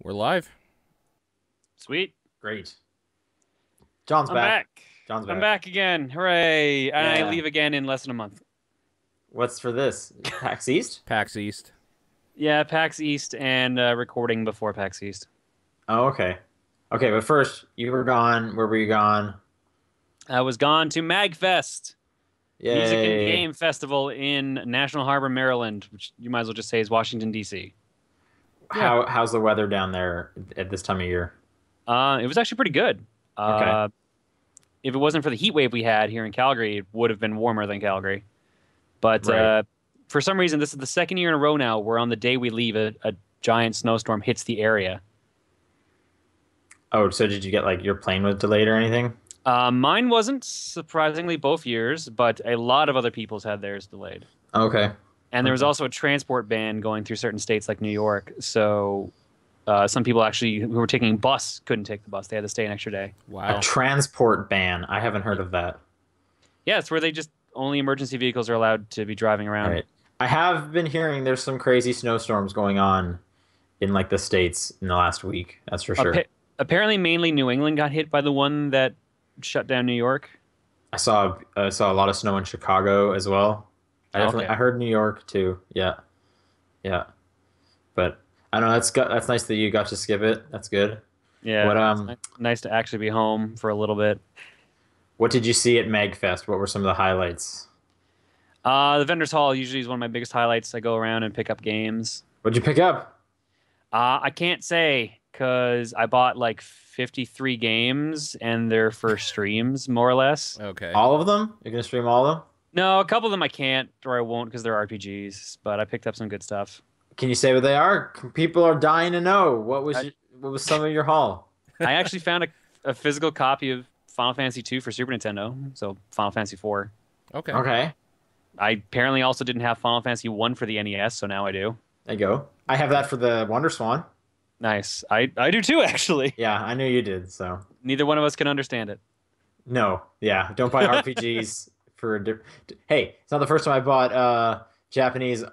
We're live. Sweet. Great. John's I'm back. back. John's I'm back. back again. Hooray. And I Yeah. leave again in less than a month. What's for this? PAX East? PAX East. Yeah, PAX East and recording before PAX East. Oh, okay. Okay, but first, you were gone. Where were you gone? I was gone to MagFest, Music and Yay. Game Festival in National Harbor, Maryland, which you might as well just say is Washington, D.C. How's the weather down there at this time of year? It was actually pretty good. Okay. If it wasn't for the heat wave we had here in Calgary, it would have been warmer than Calgary. But Right. for some reason, this is the second year in a row now where on the day we leave, a giant snowstorm hits the area. Oh, so did you get like your plane was delayed or anything? Mine wasn't, surprisingly, both years, but a lot of other people's had theirs delayed. Okay. And there was Okay. also a transport ban going through certain states like New York. So some people actually who were taking bus couldn't take the bus. They had to stay an extra day. Wow. A transport ban. I haven't heard of that. Yeah, it's where they just only emergency vehicles are allowed to be driving around. Right. I have been hearing there's some crazy snowstorms going on in like the States in the last week. That's for sure. Apparently, mainly New England got hit by the one that shut down New York. I saw a lot of snow in Chicago as well. Okay. I heard New York too. Yeah, yeah. But I don't know. That's nice that you got to skip it. That's good. Yeah, What nice to actually be home for a little bit. what did you see at MagFest? What were some of the highlights? The vendors hall usually is one of my biggest highlights. I go around and pick up games. What'd you pick up? I can't say because I bought like 53 games and they're for streams, more or less. Okay. All of them? You're gonna stream all of them? No, a couple of them I can't or I won't because they're RPGs, but I picked up some good stuff. Can you say what they are? People are dying to know. I- What was some of your haul? I actually found a physical copy of Final Fantasy II for Super Nintendo, so Final Fantasy IV. Okay. Okay, I apparently also didn't have Final Fantasy I for the NES, so now I do. there you go. I have that for the Wonder Swan. Nice. I do too, actually. Yeah, I knew you did. So Neither one of us can understand it. no, yeah, don't buy RPGs for a different. Hey, it's not the first time I bought Japanese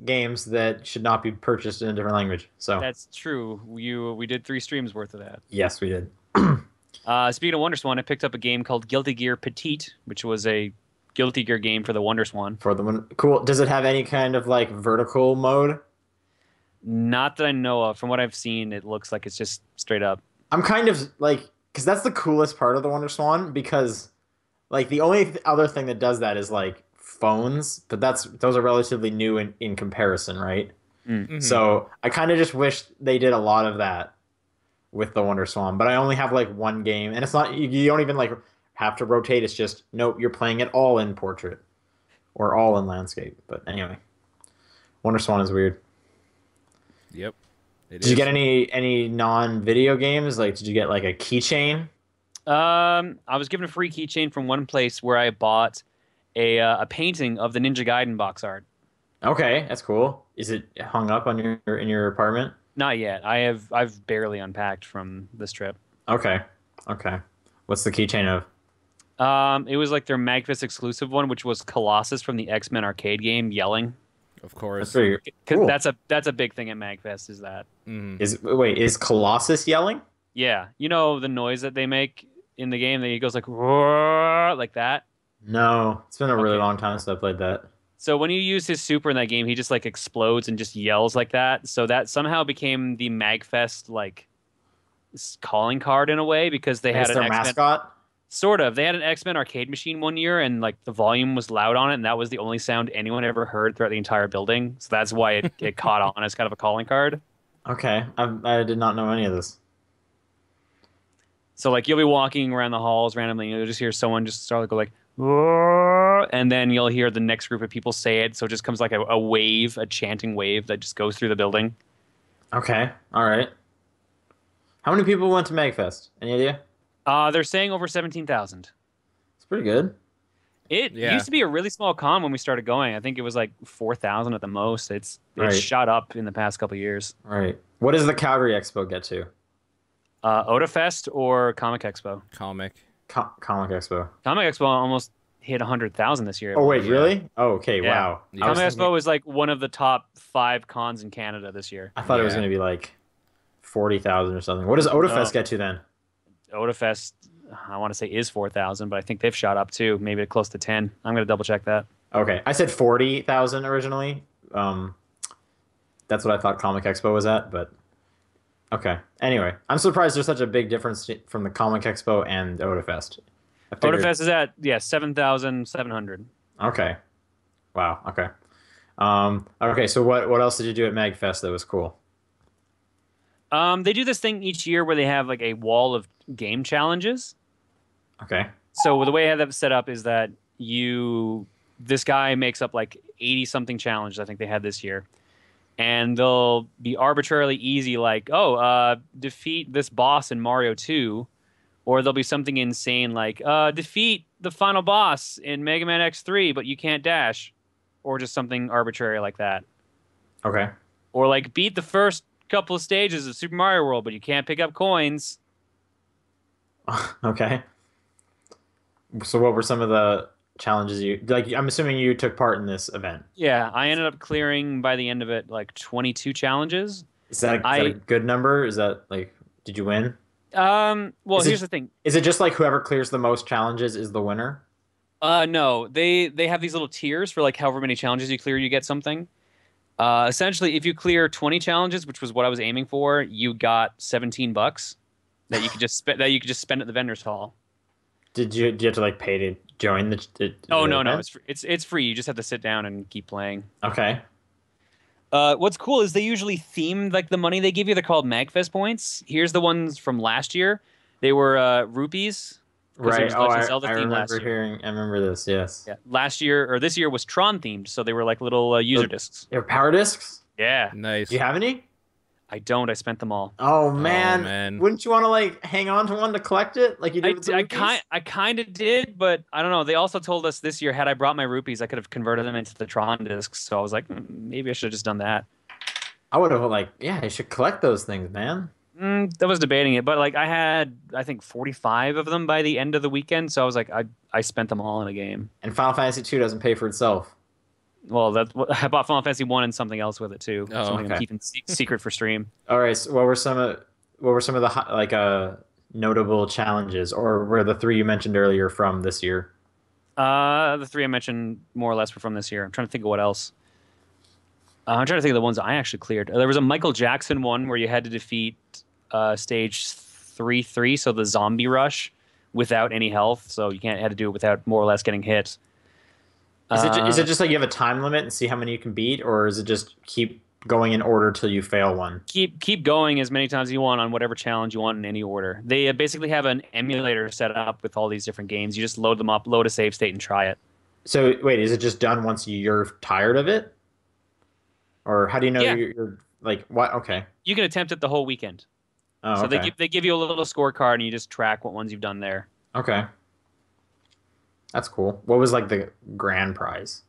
games that should not be purchased in a different language. So That's true. We did 3 streams worth of that. yes, we did. Speaking of WonderSwan, I picked up a game called Guilty Gear Petite, which was a Guilty Gear game for the WonderSwan. For the one, cool. Does it have any kind of like vertical mode? Not that I know of. From what I've seen, it looks like it's just straight up. I'm kind of like, because that's the coolest part of the Wonder Swan. Because like the only other thing that does that is like phones, but those are relatively new in comparison, right? Mhm. So I kind of just wish they did a lot of that with the Wonder Swan. But I only have like one game, and it's not you don't even like have to rotate. It's just nope, you're playing it all in portrait or all in landscape. But anyway, Wonder Swan is weird. Yep. It Did you is. get any non-video games? Like, did you get like a keychain? I was given a free keychain from one place where I bought a painting of the Ninja Gaiden box art. Okay, that's cool. Is it hung up on in your apartment? Not yet. I've barely unpacked from this trip. Okay, okay. What's the keychain of? It was like their Magfest exclusive one, which was Colossus from the X-Men arcade game yelling. Of That's course. pretty 'Cause cool. that's a big thing at Magfest is that. Mhm. Is Colossus yelling? Yeah, you know the noise that they make in the game that he goes like "Roar," like that. No, it's been a really Okay. long time since I played that. So when you use his super in that game, he just like explodes and just yells like that. So that somehow became the Magfest like calling card in a way because they had It's an their X-Men. mascot. Sort of. They had an X-Men arcade machine one year, and like the volume was loud on it, and that was the only sound anyone ever heard throughout the entire building. So that's why it caught on as kind of a calling card. Okay, I did not know any of this. So like you'll be walking around the halls randomly, and you'll just hear someone just start to go like, "Roar," and then you'll hear the next group of people say it. So it just comes like a wave, a chanting wave that just goes through the building. Okay, all right. How many people went to Magfest? Any idea? They're saying over 17,000. It's pretty good. It Yeah. used to be a really small con when we started going. I think it was like 4,000 at the most. It's Right. shot up in the past couple of years. All right. What does the Calgary Expo get to? Otafest or Comic Expo? Comic. Comic Expo. Comic Expo almost hit 100,000 this year. Oh wait, Yeah. really? Oh, okay. Yeah. Wow. Yeah. I was Comic thinking- Expo was like one of the top 5 cons in Canada this year. I thought it was Yeah. going to be like 40,000 or something. What does Odafest No. get to then? Odafest, I want to say is 4,000, but I think they've shot up too, maybe to close to 10. I'm gonna double check that. Okay, I said 40,000 originally. That's what I thought Comic Expo was at, but okay. Anyway, I'm surprised there's such a big difference from the Comic Expo and Odafest. I figured- Odafest is at 7,700. Okay. Wow. Okay. Okay. So what else did you do at MagFest that was cool? They do this thing each year where they have like a wall of game challenges. Okay. So the way I have that set up is that this guy makes up like 80 something challenges I think they had this year. And they'll be arbitrarily easy, like, defeat this boss in Mario 2. Or there'll be something insane like, defeat the final boss in Mega Man X3, but you can't dash. Or just something arbitrary like that. Okay. Or like, beat the first couple of stages of Super Mario World, but you can't pick up coins. Okay. So what were some of the challenges you like? I'm assuming you took part in this event. Yeah, I ended up clearing by the end of it like 22 challenges. Is that a good number? Is that like, did you win? Well, Is it- here's the thing. Is it just like whoever clears the most challenges is the winner? No, they have these little tiers for like however many challenges you clear, you get something. Essentially, if you clear 20 challenges, which was what I was aiming for, you got $17 that you could just spend at the vendor's hall. Did you have to like pay to join the Oh no, event? it's free. You just have to sit down and keep playing. Okay. What's cool is they usually theme like the money they give you. They're called Magfest points. Here's the ones from last year. They were rupees. 'Cause there Right. was Oh, Legend of I Zelda theme last remember year. hearing. I remember this. Yes. Yeah, last year or this year was Tron themed, so they were like little user discs. Your power discs? Yeah, Nice. Do you have any? I don't. I spent them all. Oh man. man. Wouldn't you want to like hang on to one to collect it like you did with the rupees? I kind of did, but I don't know. They also told us this year, had I brought my rupees, I could have converted them into the Tron discs. So I was like, maybe I should have just done that. I would have like, yeah, you should collect those things, man. I was debating it, but like I had, I think 45 of them by the end of the weekend. So I was like, I spent them all in a game. And Final Fantasy 2 doesn't pay for itself. Well, I bought Final Fantasy 1 and something else with it too. Oh, Something okay. I'm keeping secret for stream. All right. So what were some of the like notable challenges, or were the three you mentioned earlier from this year? The three I mentioned more or less were from this year. I'm trying to think of what else. I'm trying to think of the ones I actually cleared. There was a Michael Jackson one where you had to defeat stage 3-3, so the zombie rush, without any health. So you had to do it without more or less getting hit. Is it just like you have a time limit and see how many you can beat, or is it just keep going in order till you fail one? Keep going as many times as you want on whatever challenge you want in any order. They basically have an emulator set up with all these different games. You just load them up, load a save state, and try it. So wait, is it just done once you're tired of it, or how do you know Yeah. you're like what? Okay. You can attempt it the whole weekend. Oh, So okay. they give you a little scorecard, and you just track what ones you've done there. Okay. That's cool. What was like the grand prize?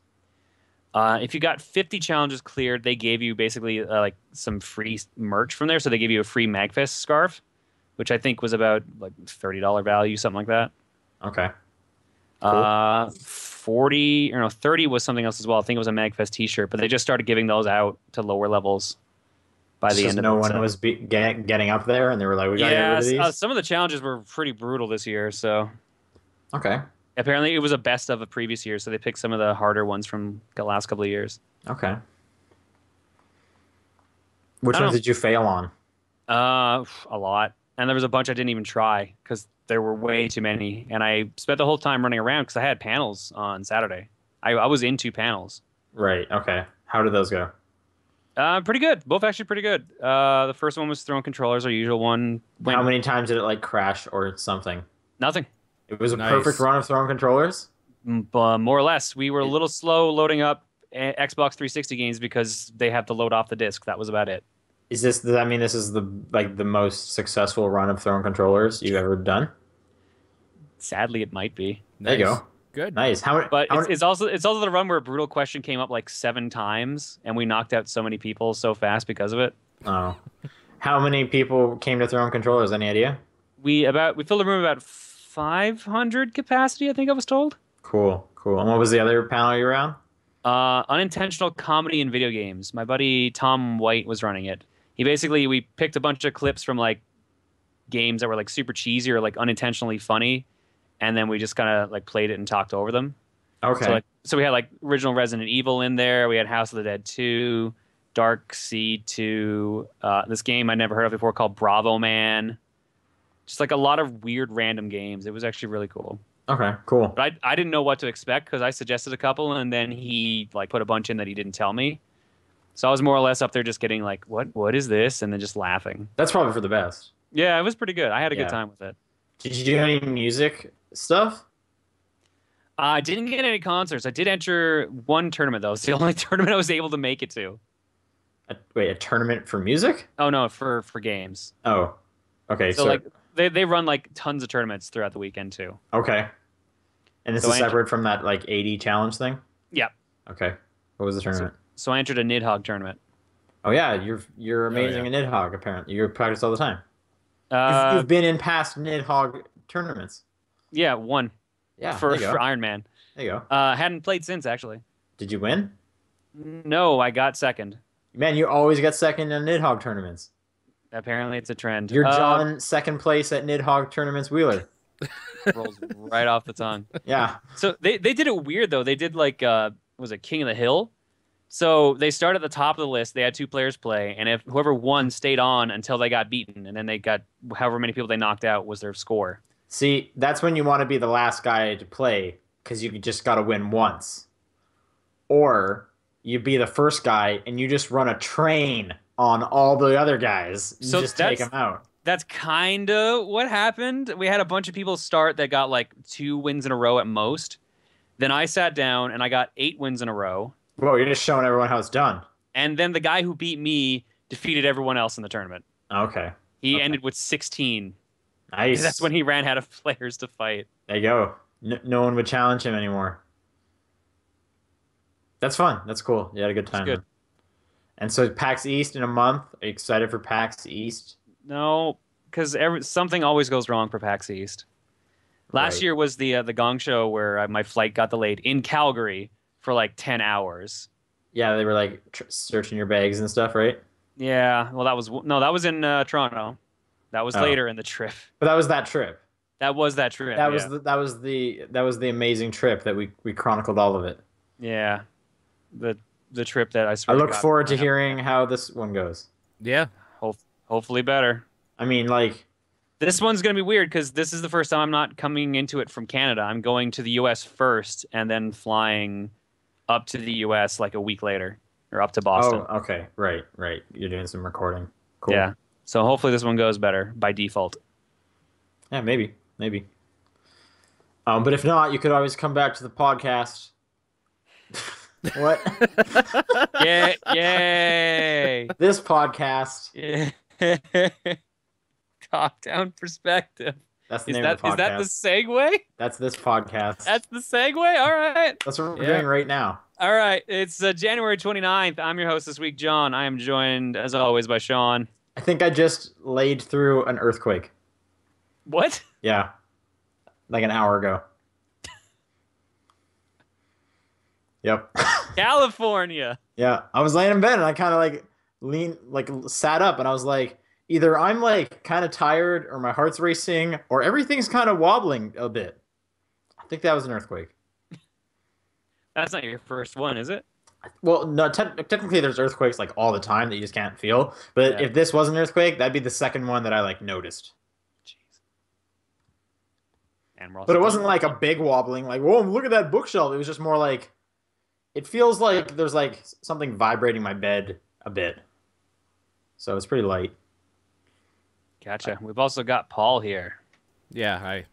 If you got 50 challenges cleared, they gave you basically like some free merch from there. So they gave you a free Magfest scarf, which I think was about like $30 value, something like that. Okay. Cool. 30 was something else as well. I think it was a Magfest T-shirt, but they just started giving those out to lower levels by the Just end of no it. one So- was getting up there, and they were like, "We got to get yeah, rid of these." some of the challenges were pretty brutal this year. So Okay. apparently it was a best of a previous year, so they picked some of the harder ones from the last couple of years. Okay. Which I don't ones know. did you fail on? A lot. And there was a bunch I didn't even try because there were way too many. And I spent the whole time running around because I had panels on Saturday. I was in 2 panels. Right. Okay. How did those go? Pretty good. Both actually pretty good. The first one was throwing controllers, our usual one. How many times did it like crash or something? Nothing. It was a Nice. perfect run of throwing controllers. More or less. We were a little slow loading up Xbox 360 games because they have to load off the disc. That was about it. Does that mean this is the most successful run of throwing controllers you've ever done? Sadly, it might be. There you Nice. go. Good. Nice. But how it's also the run where a brutal question came up like 7 times, and we knocked out so many people so fast because of it. oh, how many people came to throwing controllers? Any idea? We filled the room about 500 capacity, I think I was told. Cool. And what was the other panel you were on? Unintentional comedy in video games. My buddy Tom White was running it. we picked a bunch of clips from like games that were like super cheesy or like unintentionally funny, and then we just kind of like played it and talked over them. Okay. So we had like original Resident Evil in there. We had House of the Dead 2, Dark Sea 2, this game I never heard of before called Bravo Man. Just like a lot of weird random games. It was actually really cool. Okay. Cool. But I didn't know what to expect because I suggested a couple and then he like put a bunch in that he didn't tell me. So I was more or less up there just getting like, what is this? And then just laughing. That's probably for the best. Yeah, it was pretty good. I had a Yeah. good time with it. Did you do any music stuff? I didn't get any concerts. I did enter one tournament though. It's the only tournament I was able to make it to. Wait, a tournament for music? Oh no, for games. Oh, okay. So like they run like tons of tournaments throughout the weekend too. Okay. And this So is separate from that like 80 challenge thing? Yeah. Okay. What was the tournament? So I entered a Nidhogg tournament. Oh yeah, you're amazing yeah. at Nidhogg apparently. You practice all the time. You've Uh, been in past Nidhogg tournaments. yeah, one Yeah. for there you go. Iron Man. There you go. Hadn't played since actually. Did you win? No, I got second. Man, you always get second in Nidhogg tournaments. Apparently, it's a trend. You're John second place at Nidhogg tournaments Wheeler. Rolls right off the tongue. Yeah. So they did it weird though. They did like was it King of the Hill? So they started at the top of the list. They had two players play, and if whoever won stayed on until they got beaten, and then they got however many people they knocked out was their score. See, that's when you want to be the last guy to play because you just got to win once. Or you be the first guy and you just run a train on all the other guys and So just take them out. That's kind of what happened. We had a bunch of people start that got like 2 wins in a row at most. Then I sat down and I got 8 wins in a row. Whoa, you're just showing everyone how it's done. And then the guy who beat me defeated everyone else in the tournament. Okay. He Okay. ended with 16. Nice. That's when he ran out of players to fight. There you go. No one would challenge him anymore. That's fun. That's cool. You had a good time. good. then. And so PAX East in a month. Are you excited for PAX East? No, because something always goes wrong for PAX East. Last Right. year was the Gong Show where my flight got delayed in Calgary for like 10 hours. Yeah, they were like searching your bags and stuff, right? Yeah, well, that was in Toronto. That was Oh. later in the trip. But that was that trip. That was that trip. That yeah. was the amazing trip that we chronicled all of it. Yeah, the trip that I I swear. look God, forward to hearing how this one goes. Yeah. Hopefully better. I mean, like, This one's gonna be weird because this is the first time I'm not coming into it from Canada. I'm going to the U.S. first and then flying up to the U.S. like a week later or up to Boston. oh, okay, right. You're doing some recording. Cool. Yeah. So hopefully this one goes better by default. Yeah, maybe. But if not, you could always come back to the podcast. What? Yeah, yay! This podcast. Yeah. Top-down perspective. That's the Is name that of the podcast. is that the segue? That's this podcast. That's the segue. All right. That's what we're Yeah. doing right now. All right. It's January 29th. I'm your host this week, John. I am joined, as always, by Sean. I think I just laid through an earthquake. What? Yeah. Like an hour ago. Yep. California. Yeah. I was laying in bed and I kind of sat up and I was like, either I'm like kind of tired or my heart's racing or everything's kind of wobbling a bit. I think that was an earthquake. That's not your first one, is it? Well, no, technically there's earthquakes like all the time that you just can't feel. But Yeah. if this was an earthquake, that'd be the second one that I like noticed. Jeez. And we're also But it wasn't like a big wobbling, like, whoa, look at that bookshelf. It was just more like, it feels like there's like something vibrating my bed a bit. So it's pretty light. Gotcha. We've also got Paul here. Yeah. Hi.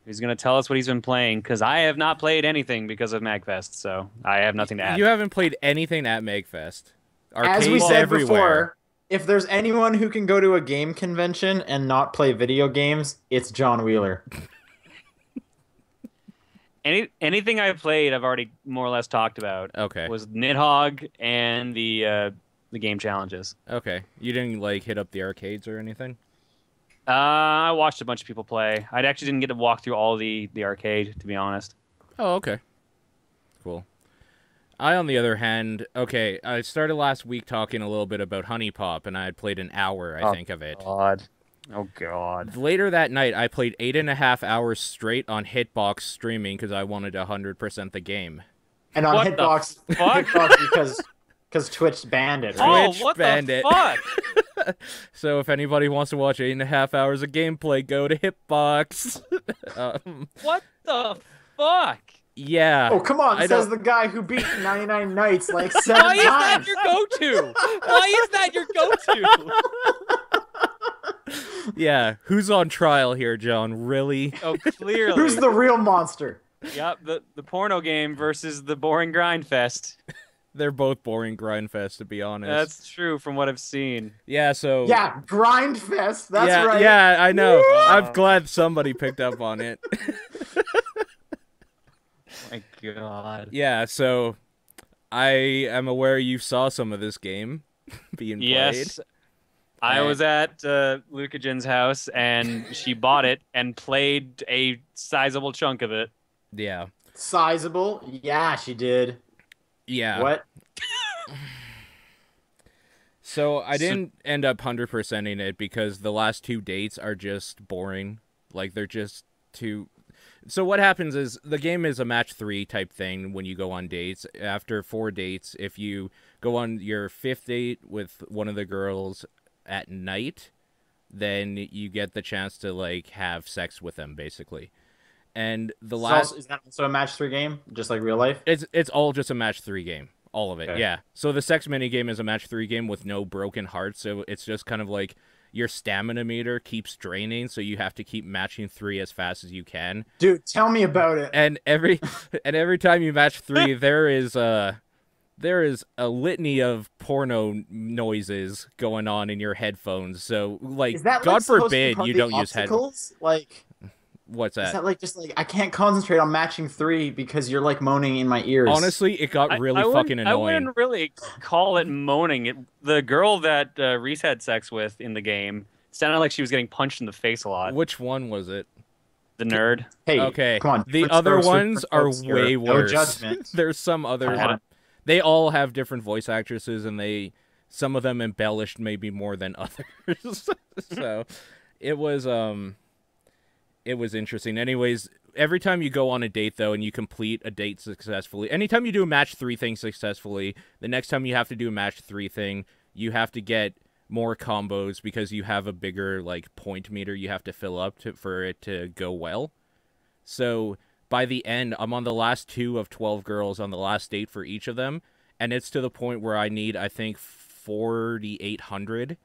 He's going to tell us what he's been playing because I have not played anything because of MagFest, so I have nothing to add. You haven't played anything at MagFest. As we Arcades said everywhere. before, if there's anyone who can go to a game convention and not play video games, it's John Wheeler. Anything I've played, I've already more or less talked about. Okay. Was Nidhogg and the game challenges. Okay. You didn't like hit up the arcades or anything? I watched a bunch of people play. I actually didn't get to walk through all the arcade, to be honest. Oh, okay. Cool. I, on the other hand, okay, I started last week talking a little bit about Honey Pop, and I had played an hour, I think, of it. God. Oh, God. Later that night, I played 8.5 hours straight on Hitbox streaming because I wanted to 100% the game. And on What the Hitbox, fuck? Hitbox because Twitch banned it, right? Oh, Twitch what banned the it. fuck? So if anybody wants to watch 8.5 hours of gameplay, go to Hitbox. What the fuck? Yeah. Oh, come on, I says don't- the guy who beat 99 Nights like Why 7 is that times. your go-to? Why is that your go-to? Yeah. Who's on trial here, John? Really? Oh, clearly. Who's the real monster? Yep, the porno game versus the boring grind fest. They're both boring grindfest, to be honest. That's true from what I've seen. Yeah, so... Yeah, Grindfest. That's yeah, right. Yeah, I know. Woo! I'm glad somebody picked up on it. My God. Yeah, so I am aware you saw some of this game being played. Yes. I was at Luka Jin's house, and she bought it and played a sizable chunk of it. Yeah. Sizable. Yeah, she did. Yeah. What? So I didn't end up 100%ing it because the last 2 dates are just boring. Like, they're just too... So what happens is the game is a match 3 type thing when you go on dates. After 4 dates, if you go on your 5th date with one of the girls at night, then you get the chance to, like, have sex with them, basically. And the last... Is that also a match 3 game, just like real life? It's all just a match 3 game. All of it, Okay. yeah. So the sex mini game is a match 3 game with no broken hearts, so it's just kind of like your stamina meter keeps draining, so you have to keep matching 3 as fast as you can. Dude, tell me about it. And every time you match 3, there is a litany of porno noises going on in your headphones. So like, Is that God like, supposed to be forbid part you of the don't use headphones. obstacles? Like, What's is that? that like just like I can't concentrate on matching 3 because you're like moaning in my ears? Honestly, it got really I fucking wouldn't- I annoying. wouldn't really call it moaning. The girl that Reese had sex with in the game sounded like she was getting punched in the face a lot. Which one was it? The nerd. Hey, Okay. come on. The different other strokes for ones different are folks here. way No worse. judgment. There's some others. Come on. They all have different voice actresses, and some of them embellished maybe more than others. So it was interesting. Anyways, every time you go on a date though, and you complete a date successfully, anytime you do a match 3 thing successfully, the next time you have to do a match 3 thing, you have to get more combos because you have a bigger like point meter you have to fill up for it to go well. So by the end, I'm on the last 2 of 12 girls on the last date for each of them, and it's to the point where I need, I think, 4,800.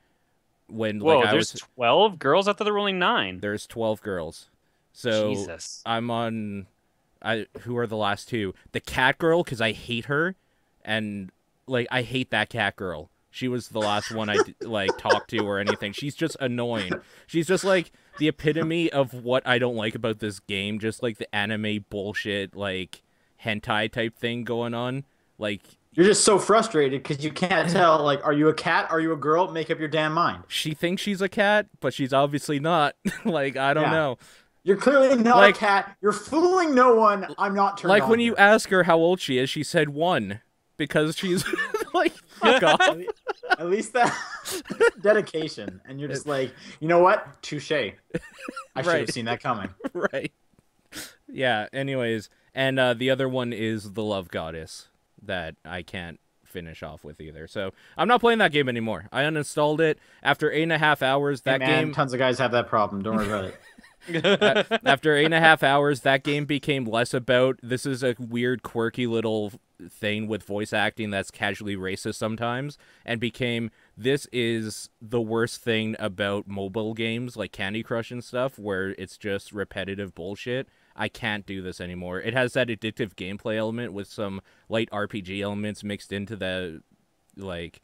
When Whoa, like I there's was 12 girls? I thought there were only 9. there's 12 girls. So Jesus. I'm on who are the last 2? The cat girl, because I hate her, and like I hate that cat girl. She was the last one I like talked to or anything. She's just annoying. She's just like the epitome of what I don't like about this game. Just like the anime bullshit, like hentai type thing going on. Like You're just so frustrated because you can't tell. Like, are you a cat? Are you a girl? Make up your damn mind. she thinks she's a cat, but she's obviously not. Like I don't Yeah. know. You're clearly not Like- a cat. You're fooling no one. I'm not turned Like on when here. you ask her how old she is, she said 1 because she's like fuck off. At least that dedication, and you're just like, you know what? Touche. I should Right. have seen that coming. Right. Yeah, anyways. And the other one is the Love Goddess that I can't finish off with either. So I'm not playing that game anymore. I uninstalled it after 8.5 hours. That Hey, man, game tons of guys have that problem. Don't worry about it. after 8.5 hours, that game became less about this is a weird, quirky little thing with voice acting that's casually racist sometimes, and became this is the worst thing about mobile games like Candy Crush and stuff, where it's just repetitive bullshit. I can't do this anymore. It has that addictive gameplay element with some light RPG elements mixed into the like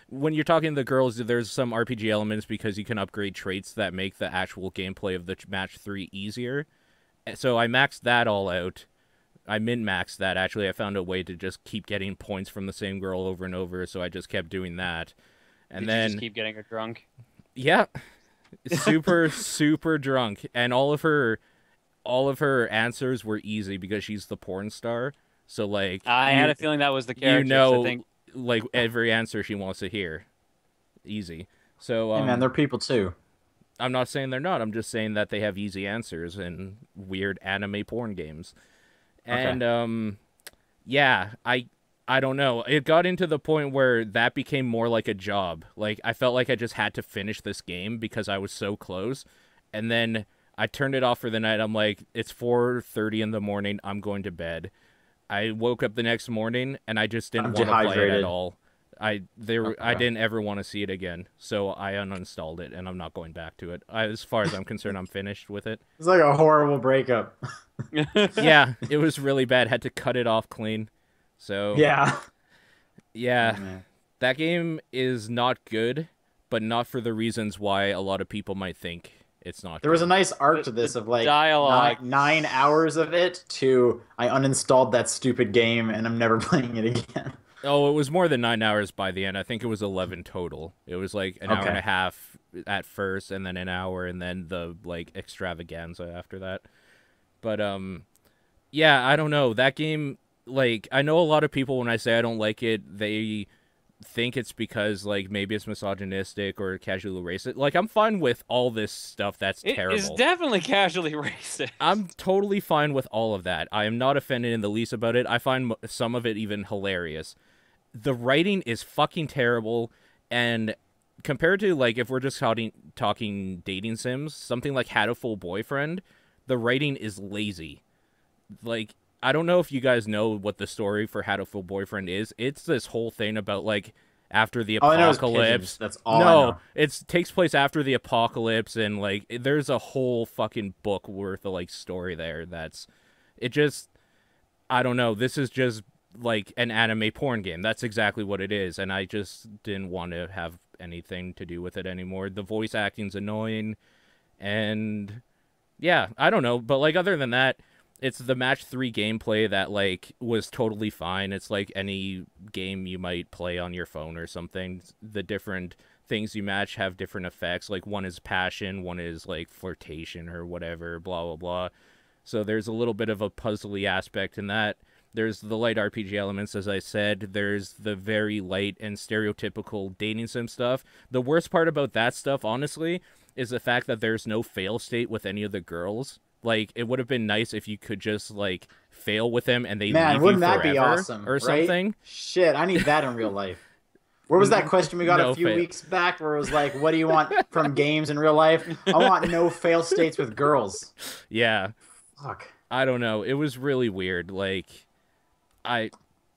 when you're talking to the girls, there's some RPG elements because you can upgrade traits that make the actual gameplay of the match 3 easier. So I maxed that all out. I min-maxed that, actually. I found a way to just keep getting points from the same girl over and over, so I just kept doing that. And Did you then just keep getting her drunk? yeah, super drunk, and all of her answers were easy because she's the porn star. So like I had a feeling that was the character. you know, I think. like every answer she wants to hear. Easy. So Hey man, they're people too. I'm not saying they're not. I'm just saying that they have easy answers in weird anime porn games. And yeah, I don't know. It got into the point where that became more like a job. Like I felt like I just had to finish this game because I was so close. And then I turned it off for the night. I'm like, it's 4:30 in the morning. I'm going to bed. I woke up the next morning and I just didn't want to play it dehydrated. at all. I didn't ever want to see it again, so I uninstalled it and I'm not going back to it. As far as I'm concerned, I'm finished with it. It's like a horrible breakup. Yeah, it was really bad. Had to cut it off clean. So Yeah. yeah, Oh, man. that game is not good, but not for the reasons why a lot of people might think it's not. There was a nice arc to this of like dialogue. 9 hours of it to I uninstalled that stupid game and I'm never playing it again. Oh, it was more than 9 hours by the end. I think it was 11 total. It was like an hour and a half at first, and then an hour, and then the like extravaganza after that. But yeah, I don't know. That game, like, I know a lot of people when I say I don't like it, they think it's because like maybe it's misogynistic or casually racist. Like, I'm fine with all this stuff that's terrible. It's definitely casually racist. I'm totally fine with all of that. I am not offended in the least about it. I find some of it even hilarious. The writing is fucking terrible, and compared to like if we're just talking dating sims, something like Had a Full Boyfriend, the writing is lazy. Like, I don't know if you guys know what the story for Had a Full Boyfriend is. It's this whole thing about like after the All I know is apocalypse. pigeons. That's all I No, know. it takes place after the apocalypse, and like there's a whole fucking book worth of like story there. It just, I don't know. This is just like an anime porn game. That's exactly what it is, and I just didn't want to have anything to do with it anymore. The voice acting's annoying, and yeah, I don't know. But like other than that, it's the match 3 gameplay that like was totally fine. It's like any game you might play on your phone or something. The different things you match have different effects. Like one is passion, one is like flirtation or whatever, blah blah blah. So there's a little bit of a puzzly aspect in that. There's the light RPG elements, as I said. There's the very light and stereotypical dating sim stuff. The worst part about that stuff, honestly, is the fact that there's no fail state with any of the girls. Like, it would have been nice if you could just, like, fail with them and they Man, leave wouldn't you that forever be awesome? or right? something. Shit, I need that in real life. Where was that question we got No a few fail. weeks back where it was like, what do you want from games in real life? I want no fail states with girls. Yeah. Fuck. I don't know. It was really weird. Like,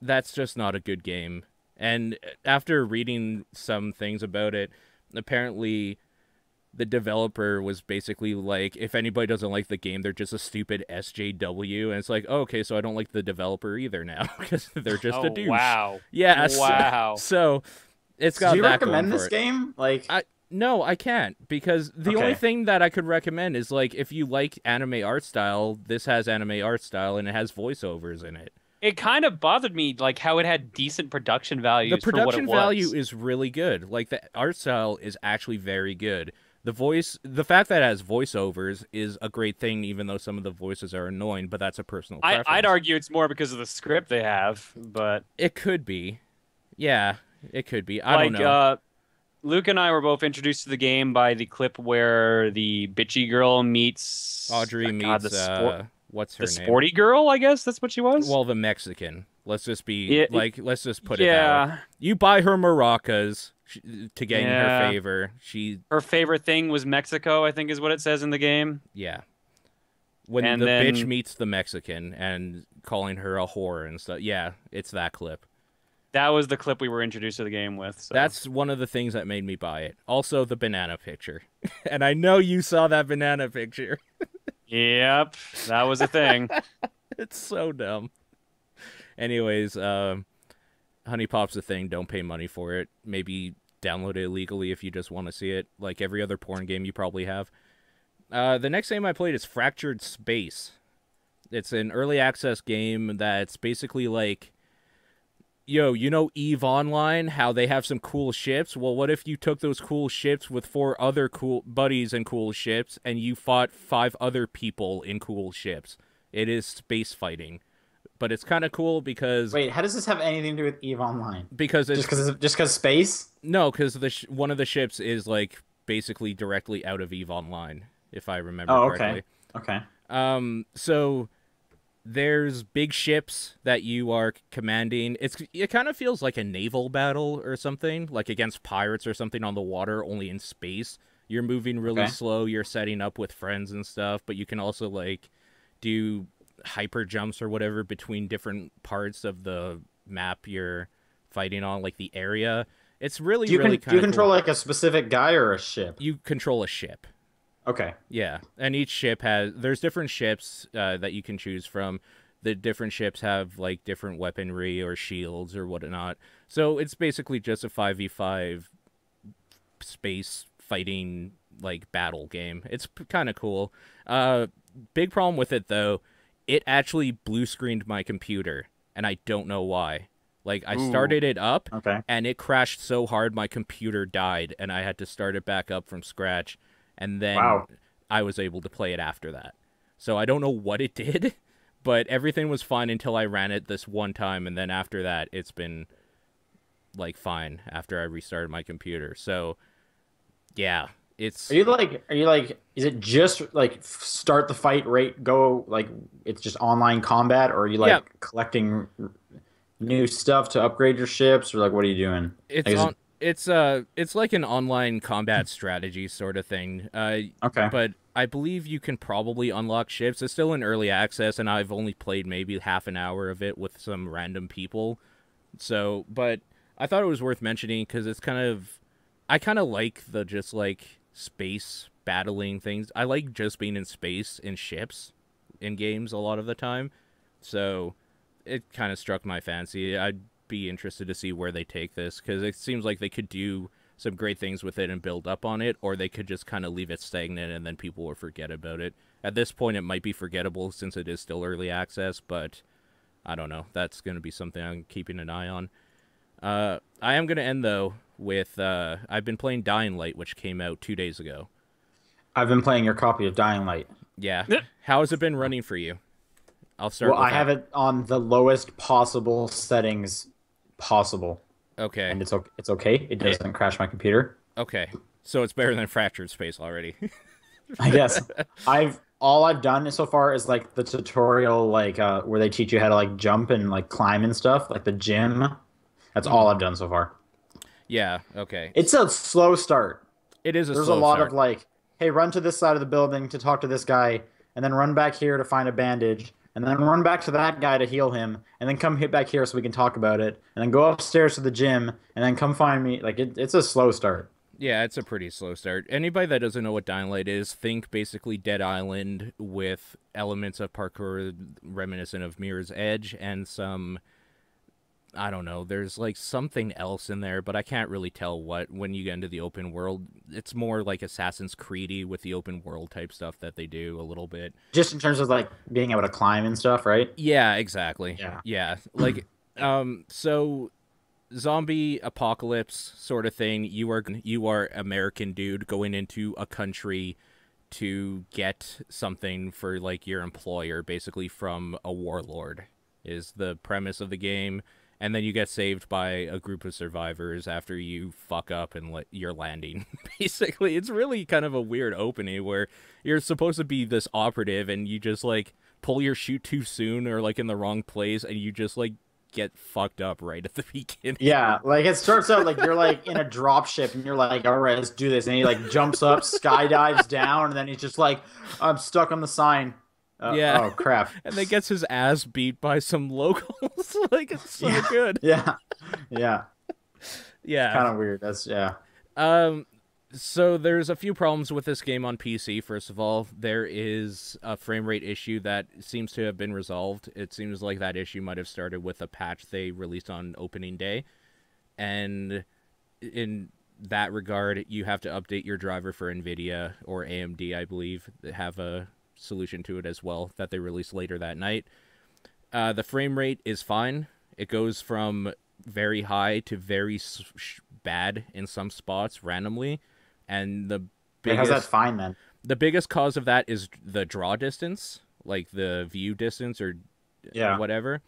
that's just not a good game. And after reading some things about it, apparently the developer was basically like, if anybody doesn't like the game, they're just a stupid SJW. And it's like, oh, okay, so I don't like the developer either now because they're just a douche. Wow. Yeah. Wow. So it's got Do you that recommend going this for it. game? Like, No, I can't, because the only thing that I could recommend is, like, if you like anime art style, this has anime art style, and it has voiceovers in it. It kind of bothered me, like how it had decent production values. The production for what it value was. is really good. Like, the art style is actually very good. The fact that it has voiceovers is a great thing, even though some of the voices are annoying, but that's a personal preference. I'd argue it's more because of the script they have, but It could be. Yeah, it could be. I don't know. Luke and I were both introduced to the game by the clip where the bitchy girl meets Audrey meets, what's her the name? sporty girl, I guess that's what she was. Well, the Mexican. Let's just be, Yeah, let's just put it that way. You buy her maracas to gain Yeah. her favor. Her favorite thing was Mexico, I think is what it says in the game. Yeah. When And the then- bitch meets the Mexican and calling her a whore and stuff. Yeah, it's that clip. That was the clip we were introduced to the game with. So. That's one of the things that made me buy it. Also, the banana picture. And I know you saw that banana picture. Yep, that was a thing. It's so dumb. Anyways, Honey Pop's a thing. Don't pay money for it. Maybe download it illegally if you just want to see it. Like every other porn game you probably have. The next game I played is Fractured Space. It's an early access game that's basically like, yo, you know EVE Online, how they have some cool ships? Well, what if you took those cool ships with 4 other cool buddies and cool ships, and you fought 5 other people in cool ships? It is space fighting. but it's kind of cool Wait, how does this have anything to do with EVE Online? because it's Just because space? no, because one of the ships is like basically directly out of EVE Online, if I remember Oh, correctly. okay. So there's big ships that you are commanding. It kind of feels like a naval battle or something, like against pirates or something on the water, only in space. You're moving really slow. You're setting up with friends and stuff, but you can also like do hyper jumps or whatever between different parts of the map you're fighting on, like the area. It's really Do you, really do kind you of control cool. like a specific guy or a ship? You control a ship. Okay. Yeah, and each ship there's different ships that you can choose from. The different ships have like different weaponry or shields or whatnot. So it's basically just a 5v5 space fighting like battle game. It's kind of cool. Big problem with it though, it actually blue screened my computer, and I don't know why. Like I started it up, Okay. and it crashed so hard my computer died, and I had to start it back up from scratch, and then Wow. I was able to play it after that. So I don't know what it did, but everything was fine until I ran it this one time, and then after that, it's been like fine after I restarted my computer. So yeah, it's Are you like is it just like start the fight rate go like it's just online combat, or are you like Yeah. collecting new stuff to upgrade your ships, or like what are you doing? it's Like, is on it's like an online combat strategy sort of thing. okay. But I believe you can probably unlock ships. It's still in early access, and I've only played maybe half an hour of it with some random people. So, but I thought it was worth mentioning because it's I kind of like the just like space battling things. I like just being in space in ships in games a lot of the time. So it kind of struck my fancy. I'd be interested to see where they take this because it seems like they could do some great things with it and build up on it, or they could just kind of leave it stagnant and then people will forget about it. At this point, it might be forgettable since it is still early access, but I don't know. That's going to be something I'm keeping an eye on. I am going to end, though, with I've been playing Dying Light, which came out 2 days ago. I've been playing your copy of Dying Light. Yeah. How has it been running for you? I'll start Well, with I have it on the lowest possible settings possible, Okay. and it's okay. It doesn't crash my computer. Okay. So it's better than Fractured Space already. I guess all I've done so far is like the tutorial, like where they teach you how to like jump and like climb and stuff, like the gym. That's all I've done so far. Yeah, okay. It's a slow start. It is a There's a slow lot start. of like, hey, run to this side of the building to talk to this guy, and then run back here to find a bandage, and then run back to that guy to heal him, and then come hit back here so we can talk about it, and then go upstairs to the gym, and then come find me. Like it's a slow start. Yeah, it's a pretty slow start. Anybody that doesn't know what Dying Light is, think basically Dead Island with elements of parkour reminiscent of Mirror's Edge and some, I don't know, there's like something else in there, but I can't really tell what when you get into the open world. It's more like Assassin's Creed-y with the open world type stuff that they do a little bit. Just in terms of like being able to climb and stuff, right? Yeah, exactly. Yeah. Yeah. Like so zombie apocalypse sort of thing. You are American dude going into a country to get something for like your employer, basically from a warlord is the premise of the game. And then you get saved by a group of survivors after you fuck up and you're landing. Basically, it's really kind of a weird opening where you're supposed to be this operative and you just like pull your chute too soon or like in the wrong place and you just like get fucked up right at the beginning. Yeah, like it starts out like you're like in a drop ship and you're like, all right, let's do this. And he like jumps up, skydives down, and then he's just like, I'm stuck on the sign. Yeah. Oh crap. And then gets his ass beat by some locals. Like it's so good. Yeah. Yeah. Yeah. Kind of weird. That's yeah. So there's a few problems with this game on PC. First of all, there is a frame rate issue that seems to have been resolved. It seems like that issue might have started with a patch they released on opening day. And in that regard, you have to update your driver for NVIDIA or AMD, I believe, that have a solution to it as well that they released later that night. The frame rate is fine. It goes from very high to very bad in some spots randomly. And the How's that fine then? the biggest cause of that is the draw distance, like the view distance or Yeah. whatever.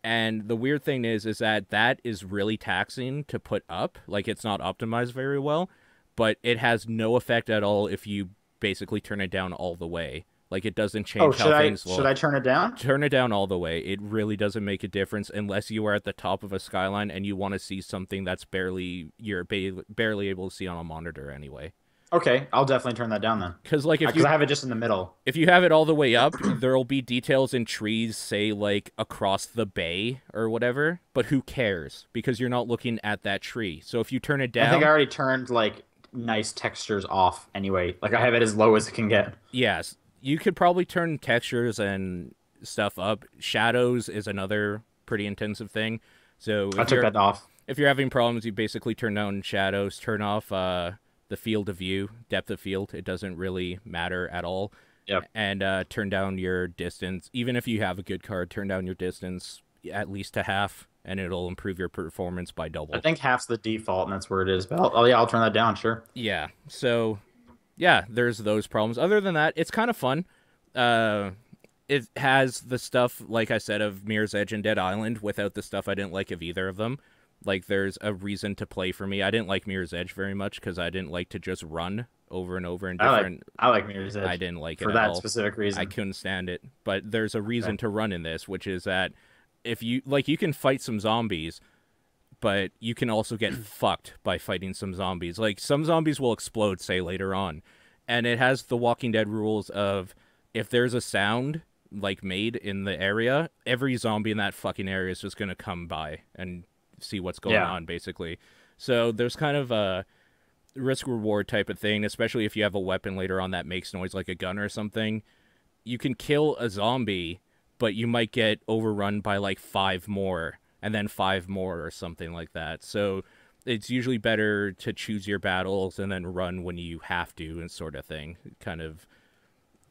And the weird thing is that is really taxing to put up. Like, it's not optimized very well, but it has no effect at all if you basically turn it down all the way. Like, it doesn't Oh, change how things look. should I turn it down? Turn it down all the way. It really doesn't make a difference unless you are at the top of a skyline and you want to see something that's barely able to see on a monitor anyway. Okay, I'll definitely turn that down then. Because like Because I have it just in the middle. if you have it all the way up, there'll be details in trees, say like across the bay or whatever. But who cares? Because you're not looking at that tree. So if you turn it down, I think I already turned like nice textures off anyway. Like I have it as low as it can get. yes, you could probably turn textures and stuff up. Shadows is another pretty intensive thing. So I took that off. if you're having problems, you basically turn down shadows, turn off the field of view, depth of field. It doesn't really matter at all. Yep. And turn down your distance. Even if you have a good card, turn down your distance at least to half, and it'll improve your performance by double. I think half's the default, and that's where it is. But I'll turn that down, sure. Yeah. So, yeah, there's those problems. Other than that, it's kind of fun. It has the stuff, like I said, of Mirror's Edge and Dead Island without the stuff I didn't like of either of them. Like, there's a reason to play for me. I didn't like Mirror's Edge very much because I didn't like to just run over and over in different... I like Mirror's Edge. I didn't like it for at that all. specific reason. I couldn't stand it. But there's a reason to run in this, which is that if you... Like, you can fight some zombies, but you can also get fucked by fighting some zombies. Like, some zombies will explode, say, later on. And it has the Walking Dead rules of if there's a sound, like, made in the area, every zombie in that fucking area is just going to come by and see what's going on, basically. So there's kind of a risk-reward type of thing, especially if you have a weapon later on that makes noise like a gun or something. You can kill a zombie, but you might get overrun by, like, 5 more, and then 5 more or something like that. So it's usually better to choose your battles and then run when you have to and sort of thing. Kind of...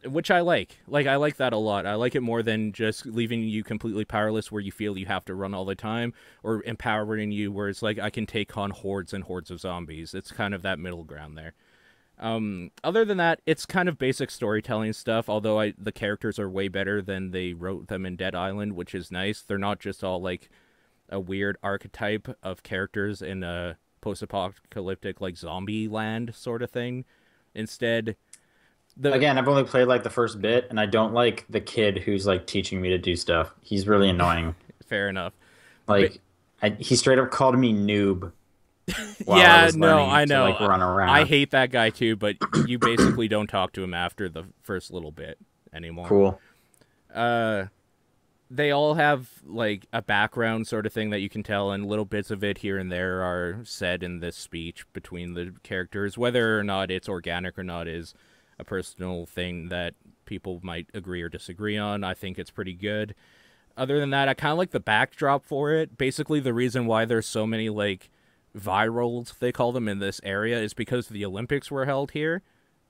Which I like. Like, I like that a lot. I like it more than just leaving you completely powerless where you feel you have to run all the time, or empowering you where it's like I can take on hordes and hordes of zombies. It's kind of that middle ground there. Other than that, it's kind of basic storytelling stuff, although the characters are way better than they wrote them in Dead Island, which is nice. They're not just all like a weird archetype of characters in a post-apocalyptic like zombie land sort of thing. Instead... Again, I've only played like the first bit, and I don't like the kid who's like teaching me to do stuff. He's really annoying. Fair enough. Like, he straight up called me noob. Yeah, no, I know. To, like, run around. I hate that guy too, but you basically don't talk to him after the first little bit anymore. Cool. They all have like a background sort of thing that you can tell, and little bits of it here and there are said in this speech between the characters. Whether or not it's organic or not is a personal thing that people might agree or disagree on. I think it's pretty good. Other than that, I kind of like the backdrop for it. Basically, the reason why there's so many, like, virals, they call them, in this area is because the Olympics were held here.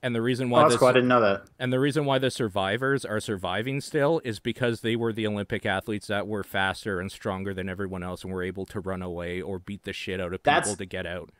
And the reason why that's cool. I didn't know that. And the reason why the survivors are surviving still is because they were the Olympic athletes that were faster and stronger than everyone else and were able to run away or beat the shit out of people to get out.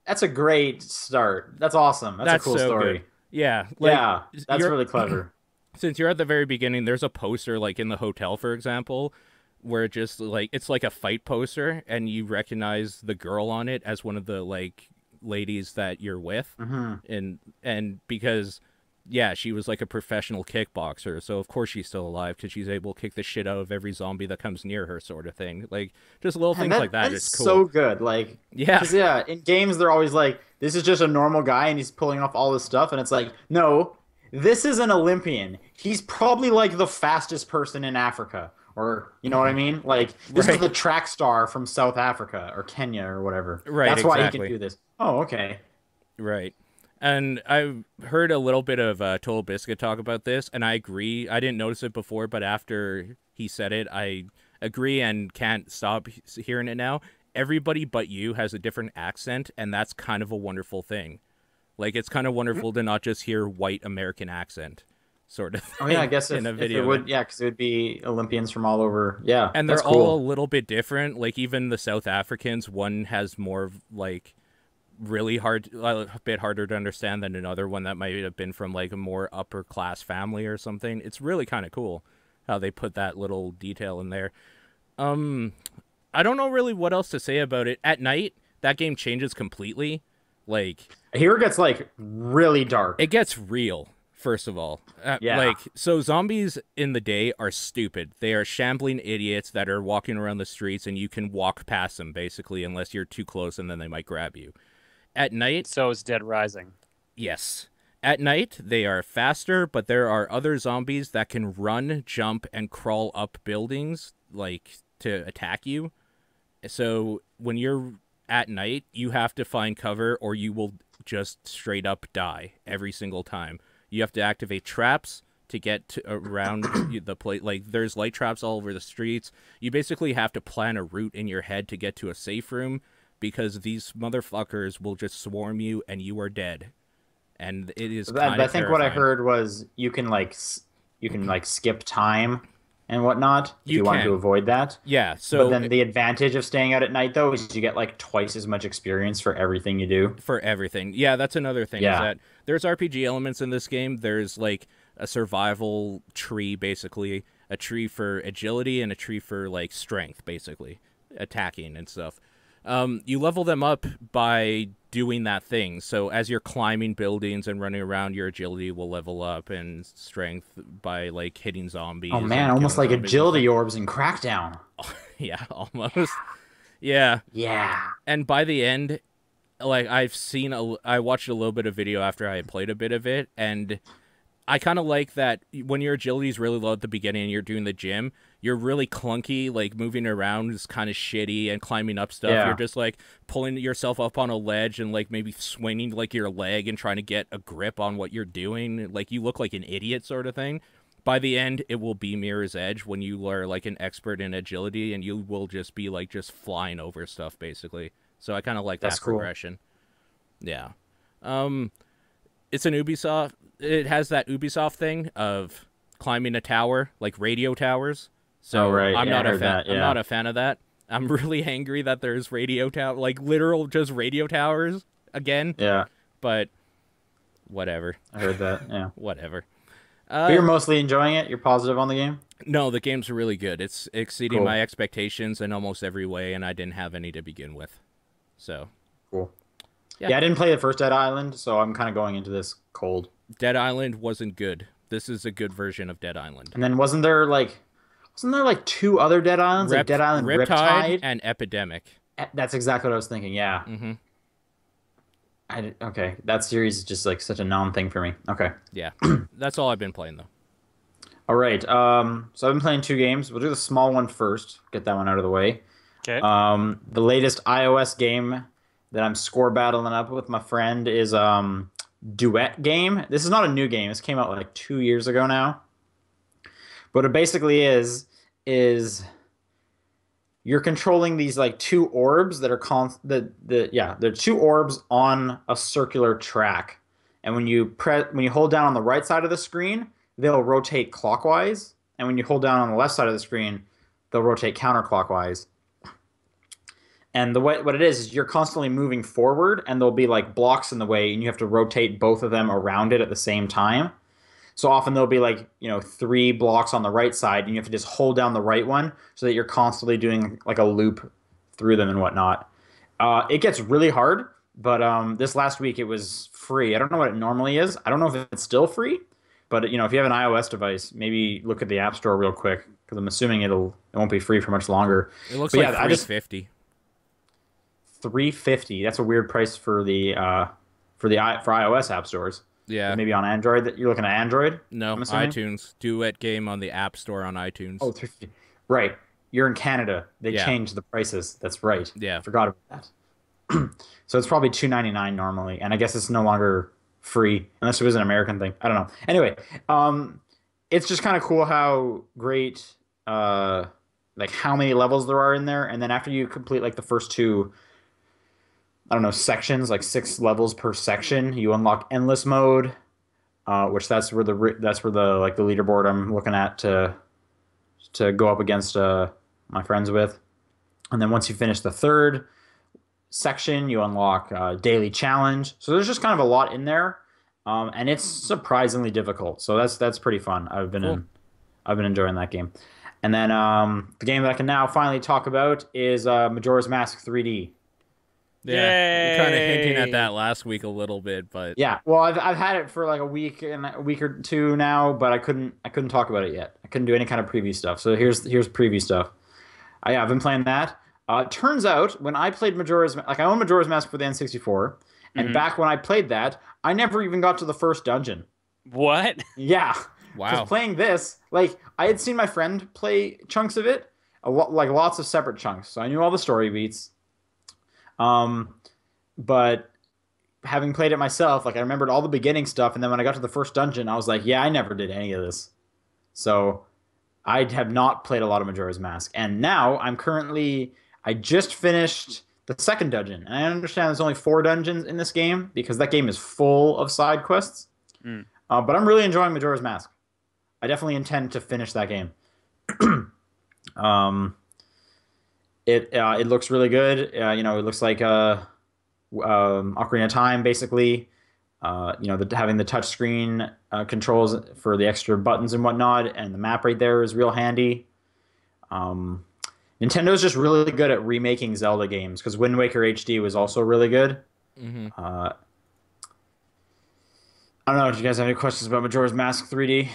That's a great start. That's awesome. That's a cool so story. Good. Yeah. Like, that's really clever. Since you're at the very beginning, there's a poster, like, in the hotel, for example, where it just, like, it's like a fight poster, and you recognize the girl on it as one of the, like, ladies that you're with. Mm-hmm. And because, yeah, she was, like, a professional kickboxer, so of course she's still alive, because she's able to kick the shit out of every zombie that comes near her, sort of thing. Like, just little things like that. It's cool. So good. Like, yeah. 'cause, yeah, in games, they're always like, this is just a normal guy, and he's pulling off all this stuff, and it's like, no, this is an Olympian. He's probably, like, the fastest person in Africa. Or, you know what I mean? Like, this is the track star from South Africa or Kenya or whatever. Right, That's why he can do this. Oh, okay. Right. And I've heard a little bit of Total Biscuit talk about this, and I agree. I didn't notice it before, but after he said it, I agree and can't stop hearing it now. Everybody but you has a different accent, and that's kind of a wonderful thing. Like, it's kind of wonderful to not just hear white American accent. Sort of thing. Oh yeah, I guess in a video. it would, yeah, because it would be Olympians from all over. Yeah, and they're that's cool. all a little bit different. Like even the South Africans, one has more like really hard, a bit harder to understand than another one that might have been from like a more upper class family or something. It's really kind of cool. how they put that little detail in there. I don't know really what else to say about it. At night, that game changes completely. Like, Here it gets like really dark. it gets real, first of all. Yeah. Like, so zombies in the day are stupid. They are shambling idiots that are walking around the streets, and you can walk past them, basically, unless you're too close, and then they might grab you. At night, So is Dead Rising. yes. At night, they are faster, but there are other zombies that can run, jump, and crawl up buildings, like, to attack you. So when you're at night, you have to find cover, or you will just straight up die every single time. You have to activate traps to get to around the place. Like, there's light traps all over the streets. You basically have to plan a route in your head to get to a safe room, because these motherfuckers will just swarm you and you are dead. And it is kind I of think what I terrifying. heard was you can like skip time and whatnot if You you want can. to avoid that. Yeah, so But then the advantage of staying out at night though is you get like twice as much experience for everything you do. for everything. Yeah, that's another thing, is Yeah. that there's RPG elements in this game. There's like a survival tree, basically, a tree for agility and a tree for like strength, basically, attacking and stuff. You level them up by doing that thing. So as you're climbing buildings and running around, your agility will level up, and strength by like hitting zombies. Oh and man, almost killing like zombies and agility orbs in Crackdown. stuff. Yeah, almost. Yeah. Yeah. And by the end, like, I watched a little bit of video after I had played a bit of it, and I kind of like that when your agility is really low at the beginning and you're doing the gym, you're really clunky, like, moving around is kind of shitty, and climbing up stuff, Yeah. you're just, like, pulling yourself up on a ledge and, like, maybe swinging, like, your leg and trying to get a grip on what you're doing. Like, you look like an idiot sort of thing. By the end, it will be Mirror's Edge when you are, like, an expert in agility, and you will just be, like, just flying over stuff, basically. So I kind of like That's that cool. progression. Yeah. It's an Ubisoft. It has that Ubisoft thing of climbing a tower, like radio towers. So Oh, right. I'm Yeah, not I a heard fan. that, I'm yeah. not a fan of that. I'm really angry that there's radio tower, like literal just radio towers again. Yeah. But whatever, I heard that. Yeah. whatever. But you're mostly enjoying it. You're positive on the game. No, the game's really good. It's exceeding Cool. my expectations in almost every way, and I didn't have any to begin with. So, Cool. Yeah. Yeah, I didn't play the first Dead Island, so I'm kind of going into this cold. Dead Island wasn't good. This is a good version of Dead Island. And then wasn't there like two other Dead Islands, like Dead Island Riptide? and Epidemic. That's exactly what I was thinking. Yeah. Mhm. Okay, that series is just like such a non-thing for me. Okay. Yeah, that's all I've been playing though. All right. So I've been playing 2 games. We'll do the small one first. Get that one out of the way. Okay. The latest iOS game that I'm score battling up with my friend is Duet Game. This is not a new game. This came out like 2 years ago now. But it basically is you're controlling these like 2 orbs that are they're 2 orbs on a circular track. And when you hold down on the right side of the screen, they'll rotate clockwise, and when you hold down on the left side of the screen, they'll rotate counterclockwise. And what it is you're constantly moving forward, and there'll be like blocks in the way, and you have to rotate both of them around it at the same time. So often there'll be like 3 blocks on the right side, and you have to just hold down the right one so that you're constantly doing like a loop through them and whatnot. It gets really hard, but this last week it was free. I don't know what it normally is. I don't know if it's still free, but if you have an iOS device, maybe look at the App Store real quick, because I'm assuming it won't be free for much longer. It looks But like yeah, I just- $350. $350. That's a weird price for iOS app stores. Yeah. Maybe on Android. That you're looking at Android. No, I'm assuming? iTunes. Duet Game on the App Store on iTunes. Oh, $350. Right. You're in Canada. They Yeah. changed the prices. That's right. Yeah. I forgot about that. So it's probably $2.99 normally, and I guess it's no longer free unless it was an American thing. I don't know. Anyway, it's just kind of cool how great, like how many levels there are in there, and then after you complete like the first 2, I don't know, sections, like 6 levels per section, you unlock endless mode, which that's where the like the leaderboard I'm looking at to go up against my friends with. And then once you finish the 3rd section, you unlock daily challenge. So there's just kind of a lot in there, and it's surprisingly difficult. So that's pretty fun. I've been enjoying that game. And then the game that I can now finally talk about is Majora's Mask 3D. Yeah, you're kind of hinting at Yay! that last week a little bit, but Yeah, well, I've had it for like a week or two now, but I couldn't talk about it yet. I couldn't do any kind of preview stuff. So here's preview stuff. Yeah, I've been playing that. It turns out when I played I own Majora's Mask for the N64, and back when I played that, I never even got to the first dungeon. What? Yeah, wow. because playing this, like I had seen my friend play chunks of it, like lots of separate chunks, so I knew all the story beats. But having played it myself, like I remembered all the beginning stuff, and then when I got to the first dungeon, I was like, yeah, I never did any of this. So I have not played a lot of Majora's Mask, and now I just finished the second dungeon, and I understand there's only 4 dungeons in this game because that game is full of side quests. Mm. But I'm really enjoying Majora's Mask. I definitely intend to finish that game. It looks really good. It looks like Ocarina of Time, basically. Having the touchscreen controls for the extra buttons and whatnot, and the map right there is real handy. Nintendo's just really good at remaking Zelda games because Wind Waker HD was also really good. Mm-hmm. I don't know. Do you guys have any questions about Majora's Mask 3D?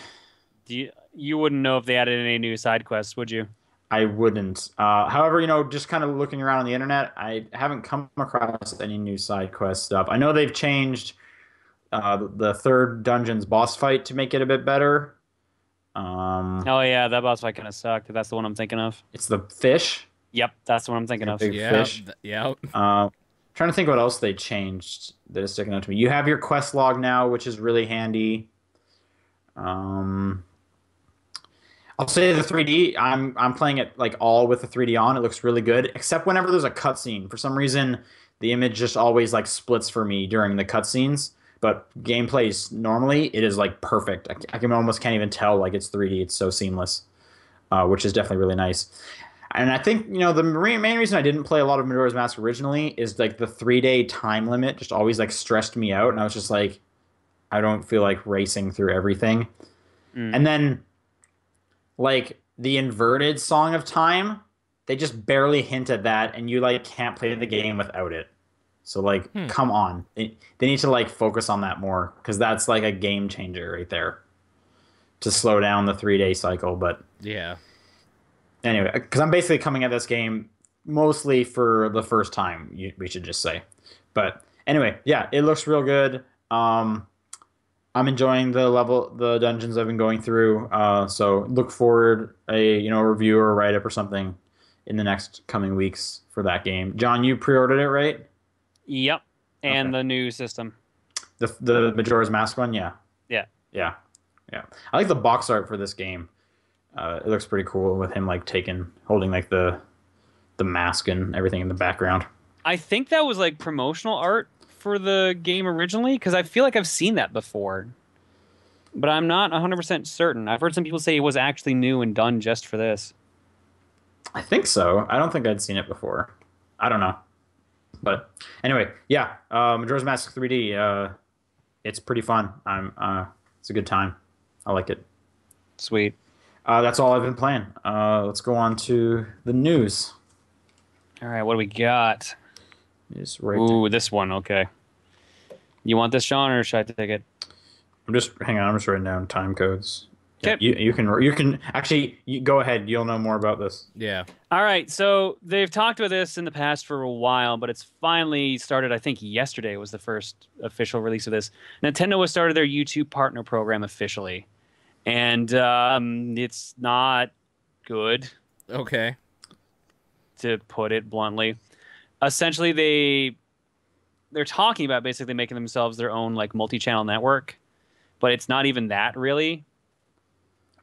You wouldn't know if they added any new side quests, would you? I wouldn't. However, just kind of looking around on the internet, I haven't come across any new side quest stuff. I know they've changed the third dungeon's boss fight to make it a bit better. Oh yeah, that boss fight kind of sucked. If that's the one I'm thinking of. It's the fish. Yep, that's the one I'm thinking of. Big Yeah, fish. yeah. Trying to think what else they changed that is sticking out to me. You have your quest log now, which is really handy. I'll say the 3D. I'm playing it like all with the 3D on. It looks really good, except whenever there's a cutscene. For some reason, the image just always like splits for me during the cutscenes. But gameplay normally it is like perfect. I can almost can't even tell like it's 3D. It's so seamless, which is definitely really nice. And I think the main reason I didn't play a lot of Majora's Mask originally is like the 3-day time limit just always like stressed me out, and I was just like, I don't feel like racing through everything. And then like the inverted Song of Time, they just barely hint at that, and you like can't play the game without it. So like, come on, they need to like focus on that more because that's like a game changer right there to slow down the 3-day cycle. But Yeah. anyway, because I'm basically coming at this game mostly for the first time, we should just say. But anyway, yeah, it looks real good. I'm enjoying the dungeons I've been going through. So look forward a review or a write up or something in the next coming weeks for that game. John, you pre-ordered it, right? Yep, and Okay. the new system. The Majora's Mask one, yeah. Yeah. Yeah. I like the box art for this game. It looks pretty cool with him like holding like the mask and everything in the background. I think that was like promotional art for the game originally because I feel like I've seen that before, but I'm not 100% certain. I've heard some people say it was actually new and done just for this. I think so. I don't think I'd seen it before. I don't know. But anyway, yeah, Majora's Mask 3D. It's pretty fun. It's a good time. I like it. Sweet. That's all I've been playing. Let's go on to the news. All right, what do we got? It's right Ooh, this one. Okay. You want this, Sean, or should I take it? hang on. I'm just writing down time codes. Yeah, Okay. you can actually go ahead. You'll know more about this. Yeah. All right, so they've talked about this in the past for a while, but it's finally started. I think yesterday was the first official release of this. Nintendo has started their YouTube Partner Program officially, and it's not good, Okay. to put it bluntly. Essentially, they're talking about basically making themselves their own like multi-channel network, but it's not even that really.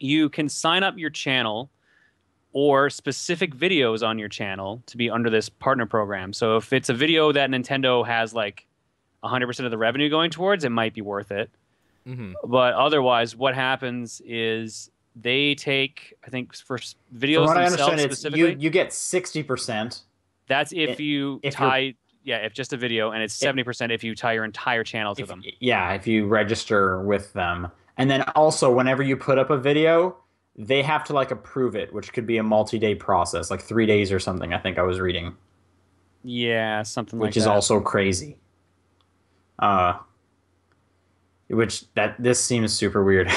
You can sign up your channel or specific videos on your channel to be under this partner program. So if it's a video that Nintendo has like 100% of the revenue going towards, it might be worth it. Mm-hmm. But otherwise, what happens is they take, I think, for videos From what I themselves understand, it's specifically, you get 60%. that's if you if tie, if just a video, and it's 70% if you tie your entire channel to them. Yeah, if you register with them. And then also, whenever you put up a video, they have to like approve it, which could be a multi-day process, like 3 days or something. I think I was reading, Yeah, something like which is that. also crazy. Uh, which that this seems super weird.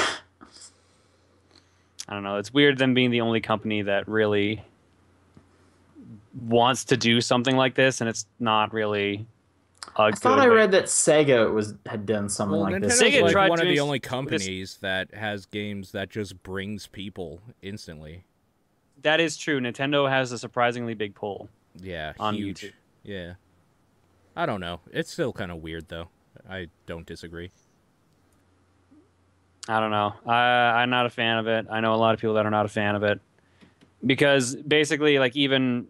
I don't know. It's weird them being the only company that really wants to do something like this, and it's not really a I good thought I way. read that Sega had done something Well, like this. Nintendo's Sega like tried one of doing the only this- companies that has games that just brings people instantly. That is true. Nintendo has a surprisingly big pull. Yeah, On huge. YouTube. Yeah. I don't know. It's still kind of weird though. I don't disagree. I don't know. I'm not a fan of it. I know a lot of people that are not a fan of it because basically, like, even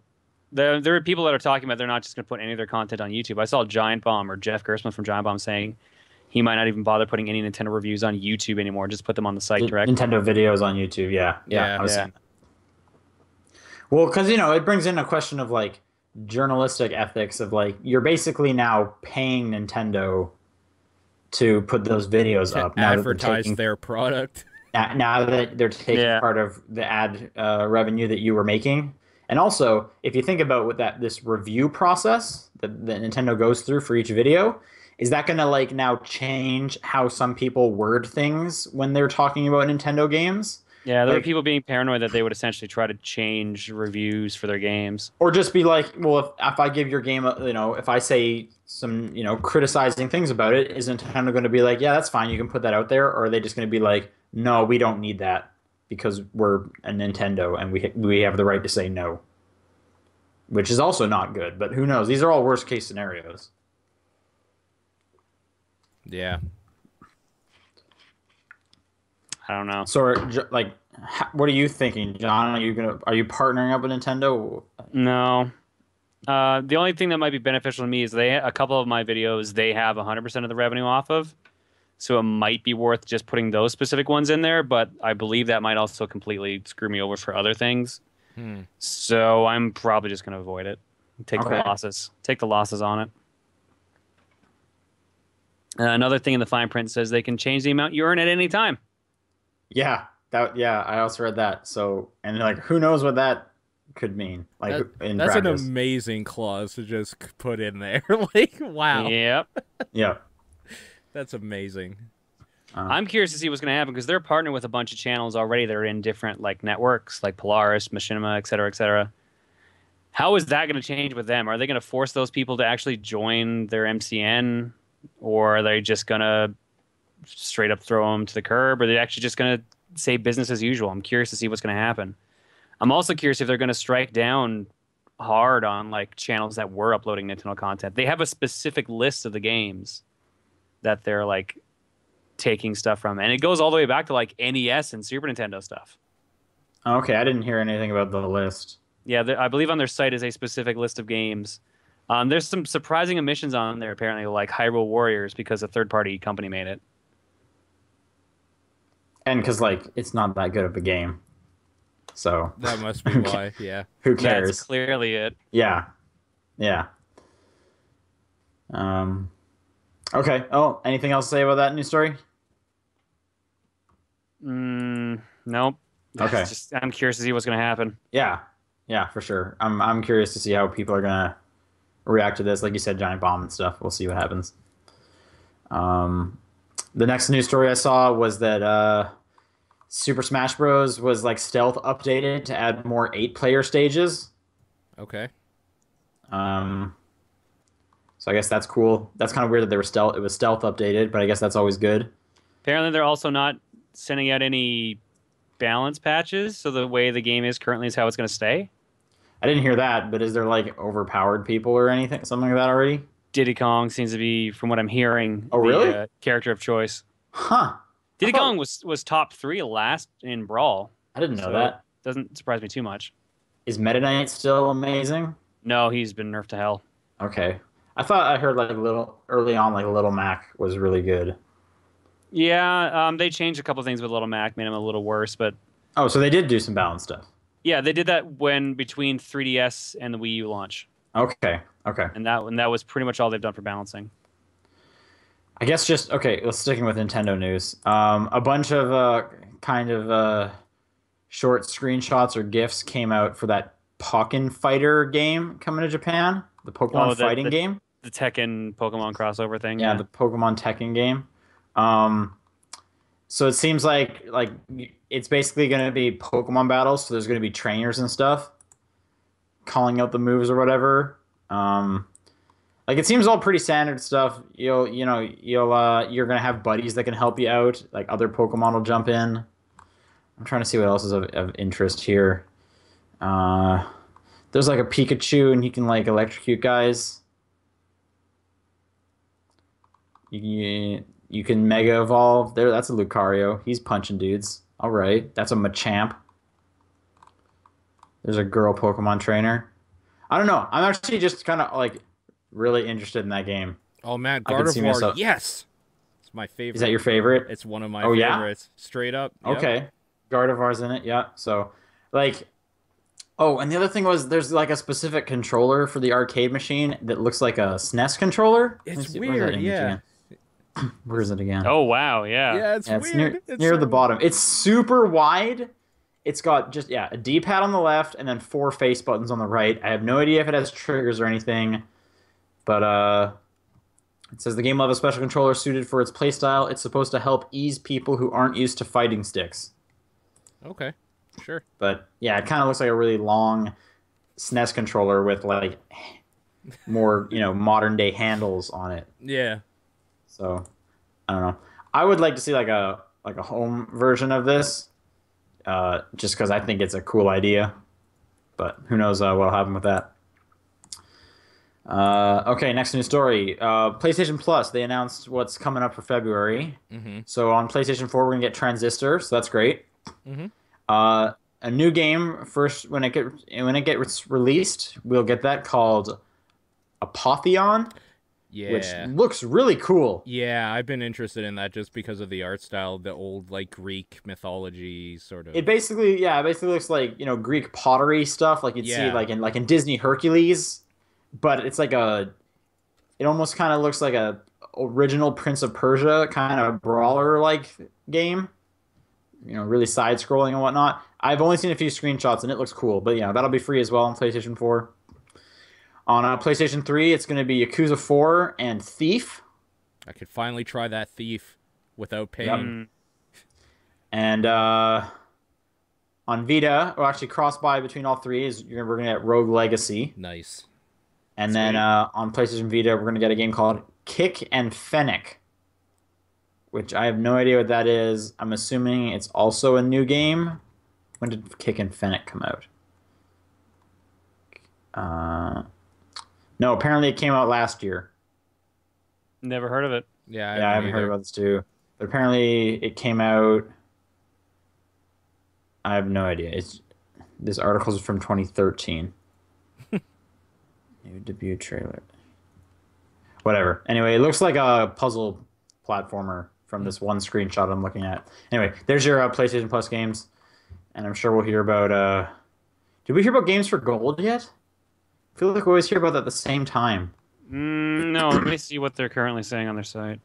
there are people that are talking about they're not just going to put any of their content on YouTube. I saw Giant Bomb or Jeff Gerstmann from Giant Bomb saying he might not even bother putting any Nintendo reviews on YouTube anymore. Just put them on the site directly. Nintendo videos on YouTube. Yeah, Yeah. I was Yeah. saying that. Well, because it brings in a question of like journalistic ethics of like you're basically now paying Nintendo to put those videos To up now that they're advertise taking their product. now that they're taking Yeah. part of the ad revenue that you were making. And also, if you think about what this review process that Nintendo goes through for each video, is that going to like now change how some people word things when they're talking about Nintendo games? Yeah, there are Like- people being paranoid that they would essentially try to change reviews for their games. Or just be like, well, if I give your game, if I say some, criticizing things about it, is Nintendo going to be like, yeah, that's fine, you can put that out there? Or are they just going to be like, no, we don't need that because we're a Nintendo and we have the right to say no? Which is also not good, but who knows? These are all worst case scenarios. Yeah. I don't know. So, what are you thinking, John? Are you partnering up with Nintendo? No. The only thing that might be beneficial to me is a couple of my videos they have 100% of the revenue off of, so it might be worth just putting those specific ones in there. But I believe that might also completely screw me over for other things. So I'm probably just going to avoid it. Take the Okay. losses. Take the losses on it. Another thing in the fine print says they can change the amount you earn at any time. Yeah, I also read that. So, and like, who knows what that could mean? Like in That's practice. an amazing clause to just put in there. Like, wow. Yep. Yeah. That's amazing. I'm curious to see what's going to happen because they're partnered with a bunch of channels already that are in different like networks, like Polaris, Machinima, et cetera, et cetera. How is that going to change with them? Are they going to force those people to actually join their MCN, or are they just going to straight up throw them to the curb? Or are they actually just going to say business as usual? I'm curious to see what's going to happen. I'm also curious if they're going to strike down hard on like channels that were uploading Nintendo content. They have a specific list of the games that they're like taking stuff from, and it goes all the way back to like NES and Super Nintendo stuff. Okay, I didn't hear anything about the list. Yeah, I believe on their site is a specific list of games. There's some surprising omissions on there, apparently, like Hyrule Warriors, because a third-party company made it. And because like it's not that good of a game, so That must be why. Yeah. who That's cares? clearly it. Yeah. Okay. Oh, anything else to say about that news story? Nope. Okay. I'm curious to see what's going to happen. Yeah, for sure. I'm curious to see how people are gonna react to this. Like you said, Giant Bomb and stuff. We'll see what happens. The next news story I saw was that Super Smash Bros. Was like stealth updated to add more 8-player stages. Okay. So I guess that's cool. That's kind of weird that they were stealth. It was stealth updated, but I guess that's always good. Apparently, they're also not sending out any balance patches, so the way the game is currently is how it's going to stay. I didn't hear that, but is there like overpowered people or anything, something like that already? Diddy Kong seems to be, from what I'm hearing, Oh, really? the character of choice. Huh. Diddy I thought- Kong was top 3 last in Brawl. I didn't know So- that. Doesn't surprise me too much. Is Meta Knight still amazing? No, he's been nerfed to hell. Okay. I thought I heard like Little Mac was really good. Yeah, they changed a couple things with Little Mac, made him a little worse, but Oh, so they did do some balance stuff. yeah, they did that when between 3DS and the Wii U launch, Okay. and that was pretty much all they've done for balancing. I guess let's sticking with Nintendo news. A bunch of short screenshots or GIFs came out for that Pokken Fighter game coming to Japan, the Pokemon fighting game. the Tekken Pokemon crossover thing. Yeah, the Pokemon Tekken game. Um, so it seems like it's basically going to be Pokemon battles. So there's going to be trainers and stuff calling out the moves or whatever. Like it seems all pretty standard stuff. You're gonna have buddies that can help you out. Like other Pokemon will jump in. I'm trying to see what else is of interest here. There's like a Pikachu, and he can like electrocute guys. You can Mega Evolve. There, that's a Lucario. He's punching dudes. All right, that's a Machamp. There's a girl Pokemon trainer. I don't know. I'm actually just kind of like really interested in that game. Oh man, Gardevoir, yes, it's my favorite. Is that your favorite? It's one of my favorites. Yeah? Straight up. Yep. Okay, Gardevoir's in it. Yeah. So, like, oh, and the other thing was there's like a specific controller for the arcade machine that looks like a SNES controller. It's weird. Yeah. Where is it again? Oh wow, yeah. Yeah, it's weird. It's near the bottom. It's super wide. It's got just a D-pad on the left and then 4 face buttons on the right. I have no idea if it has triggers or anything. But it says the game will have a special controller suited for its playstyle. It's supposed to help ease people who aren't used to fighting sticks. Okay, sure. But yeah, it kind of looks like a really long SNES controller with like more modern day handles on it. Yeah. So I don't know. I would like to see like a home version of this, just because I think it's a cool idea. But who knows what'll happen with that. Okay, next news story. PlayStation Plus, they announced what's coming up for February. Mm-hmm. So on PlayStation 4, we're going to get Transistor, so that's great. Mm-hmm. A new game, first, when it gets released, we'll get that called Apotheon, which looks really cool. Yeah, I've been interested in that just because of the art style, the old, like, Greek mythology sort of. It basically looks like, Greek pottery stuff, like you'd see like in Disney Hercules. But it's like it almost kind of looks like a original Prince of Persia kind of brawler-like game. Really side-scrolling and whatnot. I've only seen a few screenshots, and it looks cool. But yeah, that'll be free as well on PlayStation 4. On PlayStation 3, it's going to be Yakuza 4 and Thief. I could finally try that Thief without paying. Yep. And on Vita, or actually cross-buy between all three, we're going to get Rogue Legacy. Nice. And then on PlayStation Vita, we're going to get a game called Kick and Fennec, which I have no idea what that is. I'm assuming it's also a new game. When did Kick and Fennec come out? No, apparently it came out last year. Never heard of it. Yeah, I haven't heard about this too. But apparently it came out. I have no idea. This article is from 2013. New debut trailer. Whatever. Anyway, it looks like a puzzle platformer from this one screenshot I'm looking at. Anyway, there's your PlayStation Plus games, and I'm sure we'll hear about. Did we hear about Games for Gold yet? I feel like we always hear about that at the same time. No, let me see what they're currently saying on their site.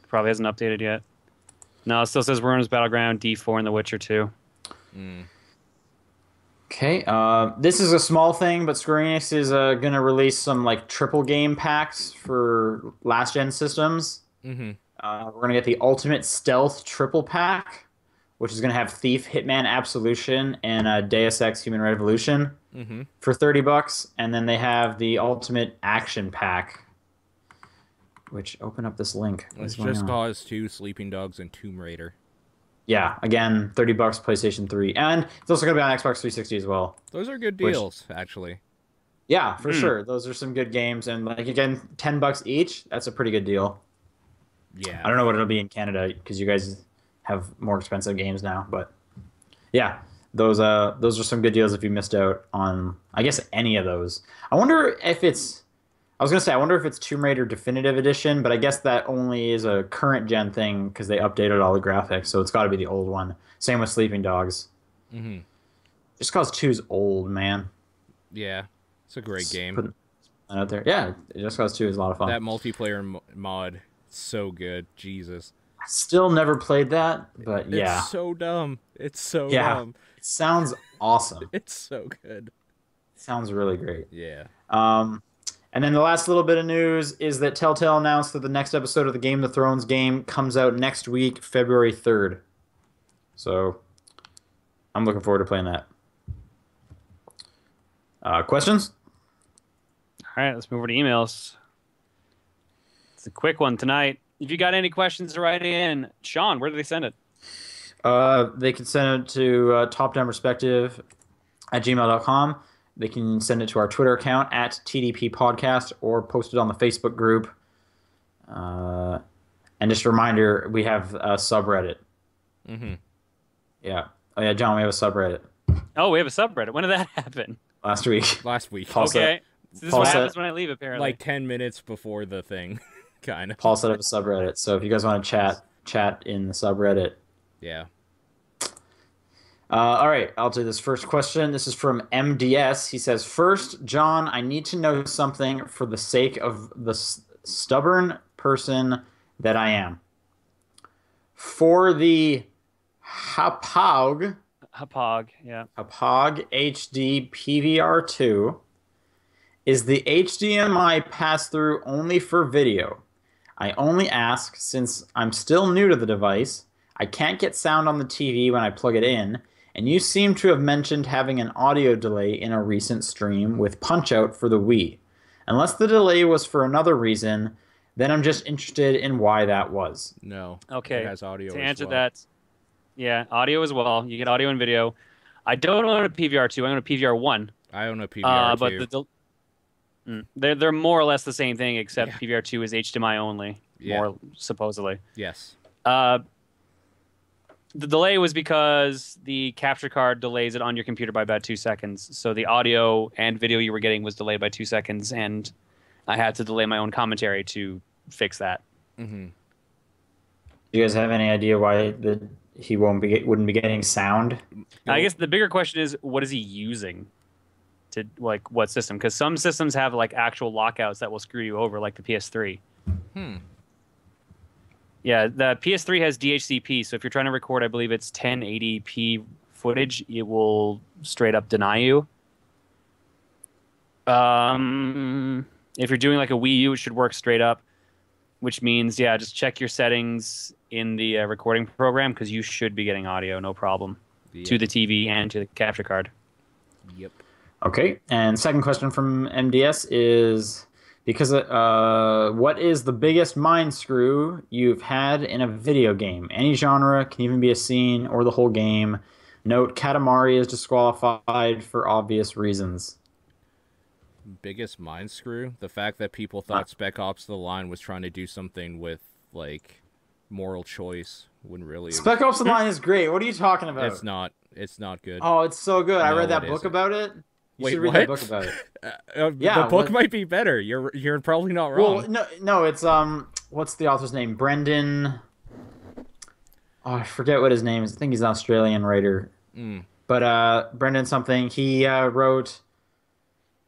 Probably hasn't updated yet. No, it still says Ruins Battleground, D4, and The Witcher 2. Okay, this is a small thing, but Square Enix is going to release some like triple game packs for last gen systems. Mm-hmm. We're going to get the Ultimate Stealth Triple Pack, which is going to have Thief, Hitman Absolution, and Deus Ex Human Revolution for $30, and then they have the Ultimate Action Pack. Which open up this link. It's Just Cause 2, Sleeping Dogs, and Tomb Raider. Yeah, again, $30 PlayStation 3. And it's also going to be on Xbox 360 as well. Those are good deals, actually. Yeah, for sure. Those are some good games. And, like, again, $10 each, that's a pretty good deal. Yeah. I don't know what it'll be in Canada because you guys have more expensive games now. But, yeah, those are some good deals if you missed out on, I guess, any of those. I wonder if it's... I was going to say, I wonder if it's Tomb Raider Definitive Edition, but I guess that only is a current-gen thing because they updated all the graphics, so it's got to be the old one. Same with Sleeping Dogs. Mm-hmm. Just Cause 2's old, man. Yeah, it's a great game. Put that out there. Yeah, Just Cause 2 is a lot of fun. That multiplayer mod, so good. Jesus. Still never played that, but yeah. It's so dumb. It's so Yeah. dumb. It sounds awesome. It's so good. It sounds really great. Yeah. And then the last little bit of news is that Telltale announced that the next episode of the Game of Thrones game comes out next week, February 3rd. So I'm looking forward to playing that. Questions? All right, let's move over to emails. It's a quick one tonight. If you got any questions to write in, Sean, where do they send it? They can send it to topdownperspective@gmail.com. They can send it to our Twitter account @TDP Podcast or post it on the Facebook group. And just a reminder, we have a subreddit. Mm-hmm. Yeah. Oh, yeah, John, we have a subreddit. Oh, we have a subreddit. When did that happen? Last week. Last week. Paul said- Okay. So this is Paul what said- happens when I leave, apparently. Like 10 minutes before the thing. Kind of. Paul set up a subreddit. So if you guys want to chat in the subreddit. Yeah. All right, I'll do this first question. This is from MDS. He says, "First, John, I need to know something for the sake of the stubborn person that I am. For the Hapog yeah. HD PVR2, is the HDMI pass-through only for video? I only ask since I'm still new to the device. I can't get sound on the TV when I plug it in, and you seem to have mentioned having an audio delay in a recent stream with Punch-Out for the Wii. Unless the delay was for another reason, then I'm just interested in why that was." No. Okay. It has audio To as answer well. that, yeah, audio as well. You get audio and video. I don't own a PVR2. I own a PVR1. I own a PVR too. But they're more or less the same thing, except Yeah. PVR2 is HDMI only, Yeah. more supposedly. Yes. The delay was because the capture card delays it on your computer by about 2 seconds. So the audio and video you were getting was delayed by 2 seconds, and I had to delay my own commentary to fix that. Mm-hmm. Do you guys have any idea why he wouldn't be getting sound? I guess the bigger question is, what is he using? To like what system? Because some systems have like actual lockouts that will screw you over, like the PS3. Yeah, the PS3 has DHCP, so if you're trying to record, I believe it's 1080p footage, it will straight up deny you. If you're doing like a Wii U, it should work straight up, which means, yeah, just check your settings in the recording program because you should be getting audio, no problem, to the TV and to the capture card. Yep. Okay, and second question from MDS is, because what is the biggest mind screw you've had in a video game? Any genre, can even be a scene or the whole game. Note, Katamari is disqualified for obvious reasons. Biggest mind screw? The fact that people thought Spec Ops The Line was trying to do something with, like, moral choice when really... Spec Ops The Line is great. What are you talking about? It's not. It's not good. Oh, it's so good. I No, read that it book isn't. about it. You Wait, should read what? that book about it. The book might be better. You're probably not wrong. Well, no, it's what's the author's name? Brendan. Oh, I forget what his name is. I think he's an Australian writer. But Brendan something. He wrote.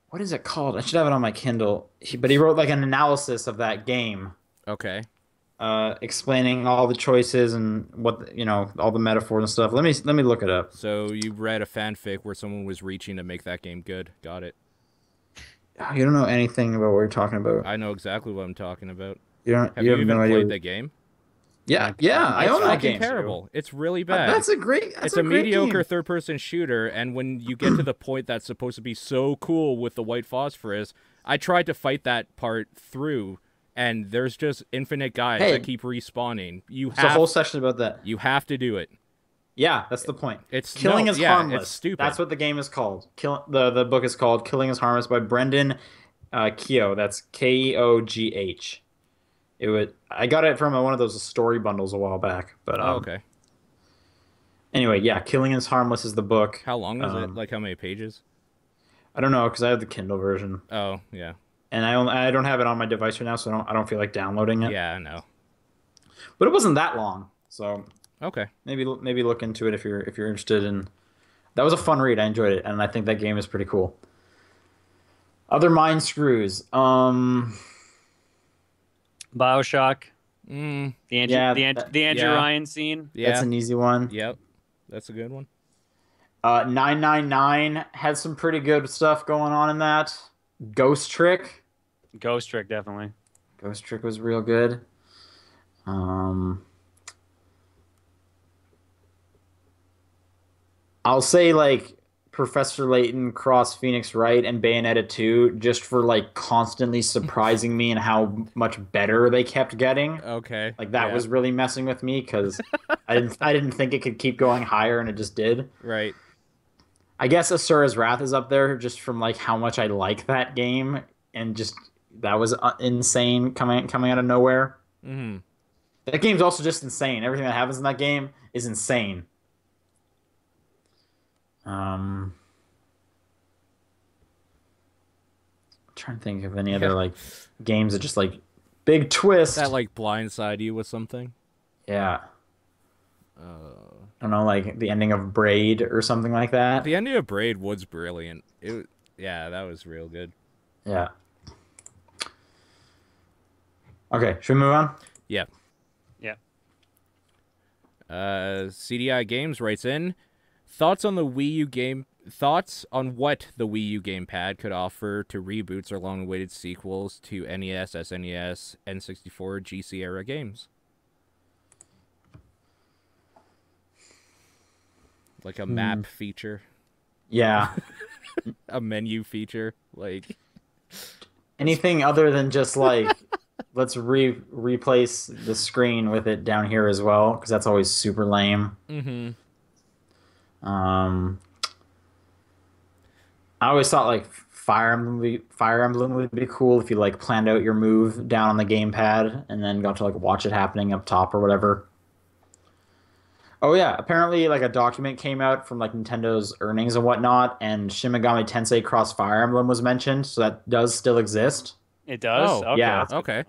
What is it called? I should have it on my Kindle. But he wrote like an analysis of that game, Okay. explaining all the choices and what all the metaphors and stuff. Let me look it up. So you read a fanfic where someone was reaching to make that game good. Got it. You don't know anything about what you're talking about. I know exactly what I'm talking about. You don't. Have you you have even no idea. played the game? Yeah, I It's own that fucking game. terrible. It's really bad. That's a great. That's It's a great mediocre game. third-person shooter, and when you get to the point that's supposed to be so cool with the white phosphorus, I tried to fight that part through, and there's just infinite guys Hey. that keep respawning. There's a whole section about that. You have to do it. Yeah, that's the point. Killing is harmless. It's stupid. That's what the game is called. The book is called Killing is Harmless by Brendan Keogh. That's Keogh. I got it from one of those story bundles a while back. But okay. Anyway, yeah, Killing is Harmless is the book. How long is it? Like how many pages? I don't know because I have the Kindle version, Oh, yeah. and I don't have it on my device right now, so I don't feel like downloading it. Yeah, I know. But it wasn't that long, so Okay. maybe look into it if you're interested. And that was a fun read. I enjoyed it, and I think that game is pretty cool. Other mind screws. BioShock. The Andrew, Yeah, the Andrew yeah. Ryan scene. Yeah. That's an easy one. Yep. That's a good one. 999 had some pretty good stuff going on in that. Ghost Trick. Ghost Trick, definitely. Ghost Trick was real good. I'll say like Professor Layton, Cross Phoenix Wright, and Bayonetta 2 just for like constantly surprising me and how much better they kept getting. Okay. Like that yeah. was really messing with me because I didn't think it could keep going higher and it just did. Right. I guess Asura's Wrath is up there just from like how much I like that game and just that was insane coming out of nowhere. Mm-hmm. That game's also just insane. Everything that happens in that game is insane. Trying to think of any other like games that just like big twist. That like blindside you with something. Yeah. I don't know, like the ending of Braid or something like that. The ending of Braid was brilliant. Yeah, that was real good. Yeah. Okay, should we move on? Yeah. Yeah. CDI Games writes in thoughts on what the Wii U gamepad could offer to reboots or long-awaited sequels to NES, SNES, N64, GC era games. Like a map feature, Yeah. a menu feature, like Anything other than just like let's replace the screen with it down here as well because that's always super lame. I always thought like Fire Emblem would be cool if you like planned out your move down on the gamepad and then got to like watch it happening up top or whatever. Oh yeah, apparently like a document came out from like Nintendo's earnings and whatnot, and Shin Megami Tensei Cross Fire Emblem was mentioned, so that does still exist. It does? Oh, Okay, yeah. that's good. okay.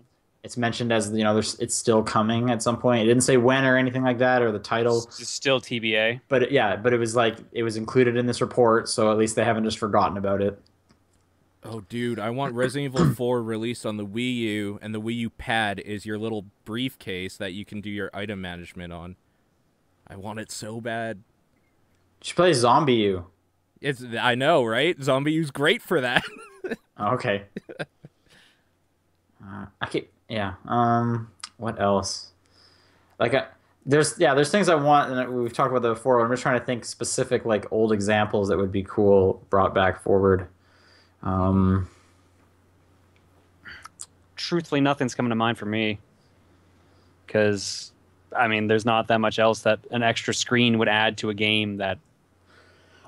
It's mentioned as it's still coming at some point. It didn't say when or anything like that or the title, It's still TBA. but it was like it was included in this report, so at least they haven't just forgotten about it. Oh, dude, I want Resident Evil 4 released on the Wii U, and the Wii U pad is your little briefcase that you can do your item management on. I want it so bad. You should play Zombie U. I know, right? Zombie U's great for that. Oh, okay. Yeah. What else? Like, there's things I want, and we've talked about that before. I'm just trying to think specific, like old examples that would be cool brought back forward. Truthfully, nothing's coming to mind for me. Because, I mean, there's not that much else that an extra screen would add to a game that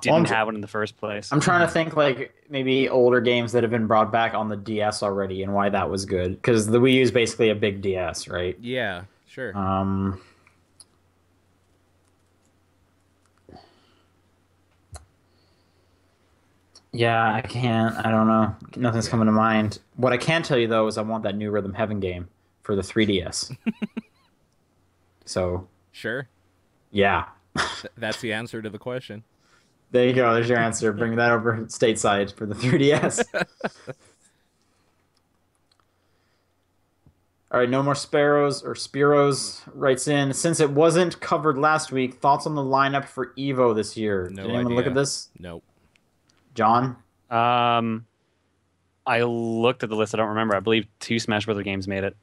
didn't have one in the first place. I'm trying to think like maybe older games that have been brought back on the DS already and why that was good. Because the Wii U is basically a big DS, right? Yeah, sure. Yeah, I can't. I don't know. Nothing's coming to mind. What I can tell you though is I want that new Rhythm Heaven game for the 3DS. So, Sure. yeah. That's the answer to the question. There you go. There's your answer. Bring that over stateside for the 3DS. All right, no more Sparrows or Spiros writes in. Since it wasn't covered last week, thoughts on the lineup for Evo this year? No Did anyone idea. look at this? Nope. John? I looked at the list. I don't remember. I believe 2 Smash Brother games made it.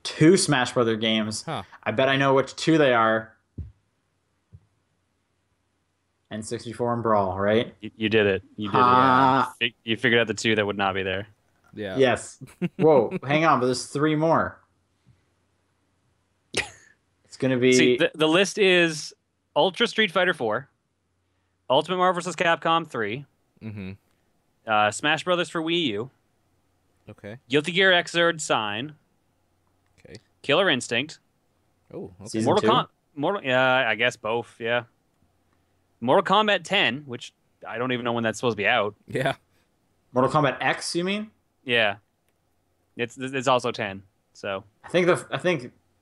2 Smash Brother games. Huh. I bet I know which 2 they are. N64 and Brawl, right? You did it. You did it. You figured out the 2 that would not be there. Yeah. Yes. Whoa, hang on, but there's 3 more. It's going to be... See, the list is Ultra Street Fighter 4, Ultimate Marvel vs. Capcom 3, Mm-hmm. Smash Brothers for Wii U, Okay. Guilty Gear Xrd Sign, Okay. Killer Instinct, Oh, okay. Season 2? Yeah, I guess both. Yeah. Mortal Kombat 10, which I don't even know when that's supposed to be out. Yeah. Mortal Kombat X, you mean? Yeah. It's also 10. So I think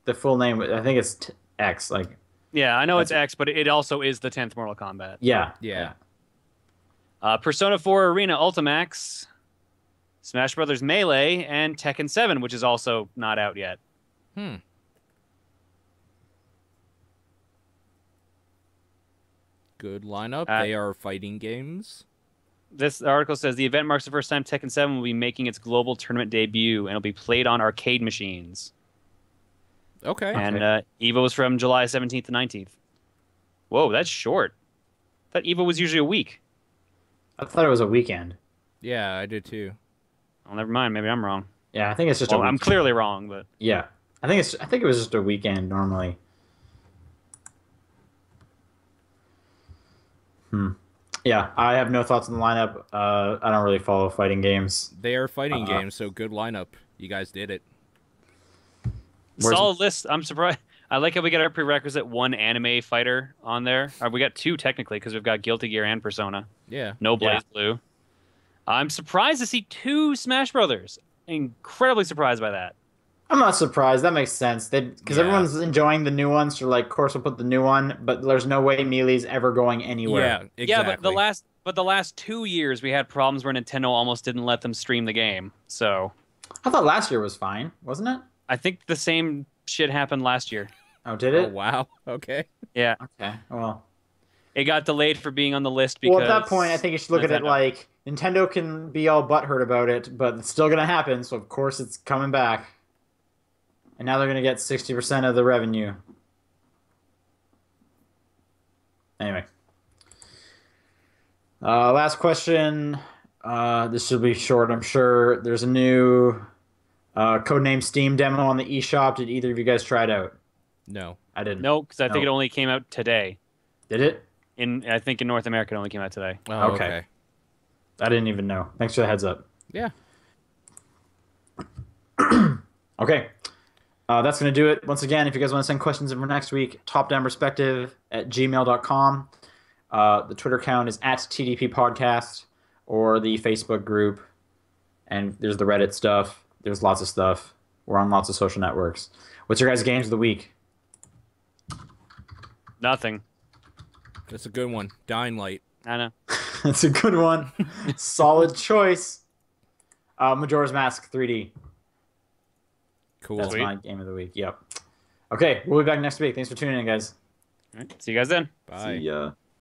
the full name, I think it's X. Like, yeah, I know it's X, but it also is the 10th Mortal Kombat. yeah. Yeah. Persona 4 Arena Ultimax, Smash Brothers Melee, and Tekken 7, which is also not out yet. Good lineup. Uh, They are fighting games. This article says the event marks the first time Tekken 7 will be making its global tournament debut, and it'll be played on arcade machines. Okay. And EVO is from July 17th to 19th. Whoa, that's short. I thought EVO was usually a week. I thought it was a weekend. Yeah, I did too. Oh, never mind. Maybe I'm wrong. Yeah, I think it's just a Well, I'm weekend. clearly wrong, but Yeah. I think it was just a weekend normally. Yeah, I have no thoughts on the lineup. I don't really follow fighting games. They are fighting games, so good lineup. You guys did it. Where's- solid list. I'm surprised. I like how we get our prerequisite one anime fighter on there. We got two technically because we've got Guilty Gear and Persona. Yeah. No Blaze Yeah. Blue. I'm surprised to see two Smash Brothers. Incredibly surprised by that. I'm not surprised. That makes sense. Because Yeah. everyone's enjoying the new ones, so like, of course, we'll put the new one. But there's no way Melee's ever going anywhere. Yeah, exactly. Yeah, but the last 2 years we had problems where Nintendo almost didn't let them stream the game. So I thought last year was fine, wasn't it? I think the same shit happened last year. Oh, did Oh, it? wow. Okay. Yeah, Okay. Well, it got delayed for being on the list because. at that point, I think you should look at it Nintendo. like Nintendo can be all butthurt about it, but it's still gonna happen. So of course it's coming back. And now they're gonna get 60% of the revenue. Anyway. Last question. This should be short, I'm sure. There's a new Codename Steam demo on the eShop. Did either of you guys try it out? No. I didn't. No, because I think No. it only came out today. Did it? I think in North America it only came out today. Oh, Okay. okay. I didn't even know. Thanks for the heads up. Yeah. Okay. That's going to do it. Once again, if you guys want to send questions in for next week, topdownperspective@gmail.com. The Twitter account is @TDP Podcast, or the Facebook group. And there's the Reddit stuff. There's lots of stuff. We're on lots of social networks. What's your guys' games of the week? Nothing. That's a good one. Dying Light. I know. That's a good one. Solid choice. Majora's Mask 3D. Cool. That's Sweet. my game of the week. Yep. Okay, we'll be back next week. Thanks for tuning in, guys. All right. See you guys then. Bye. See ya.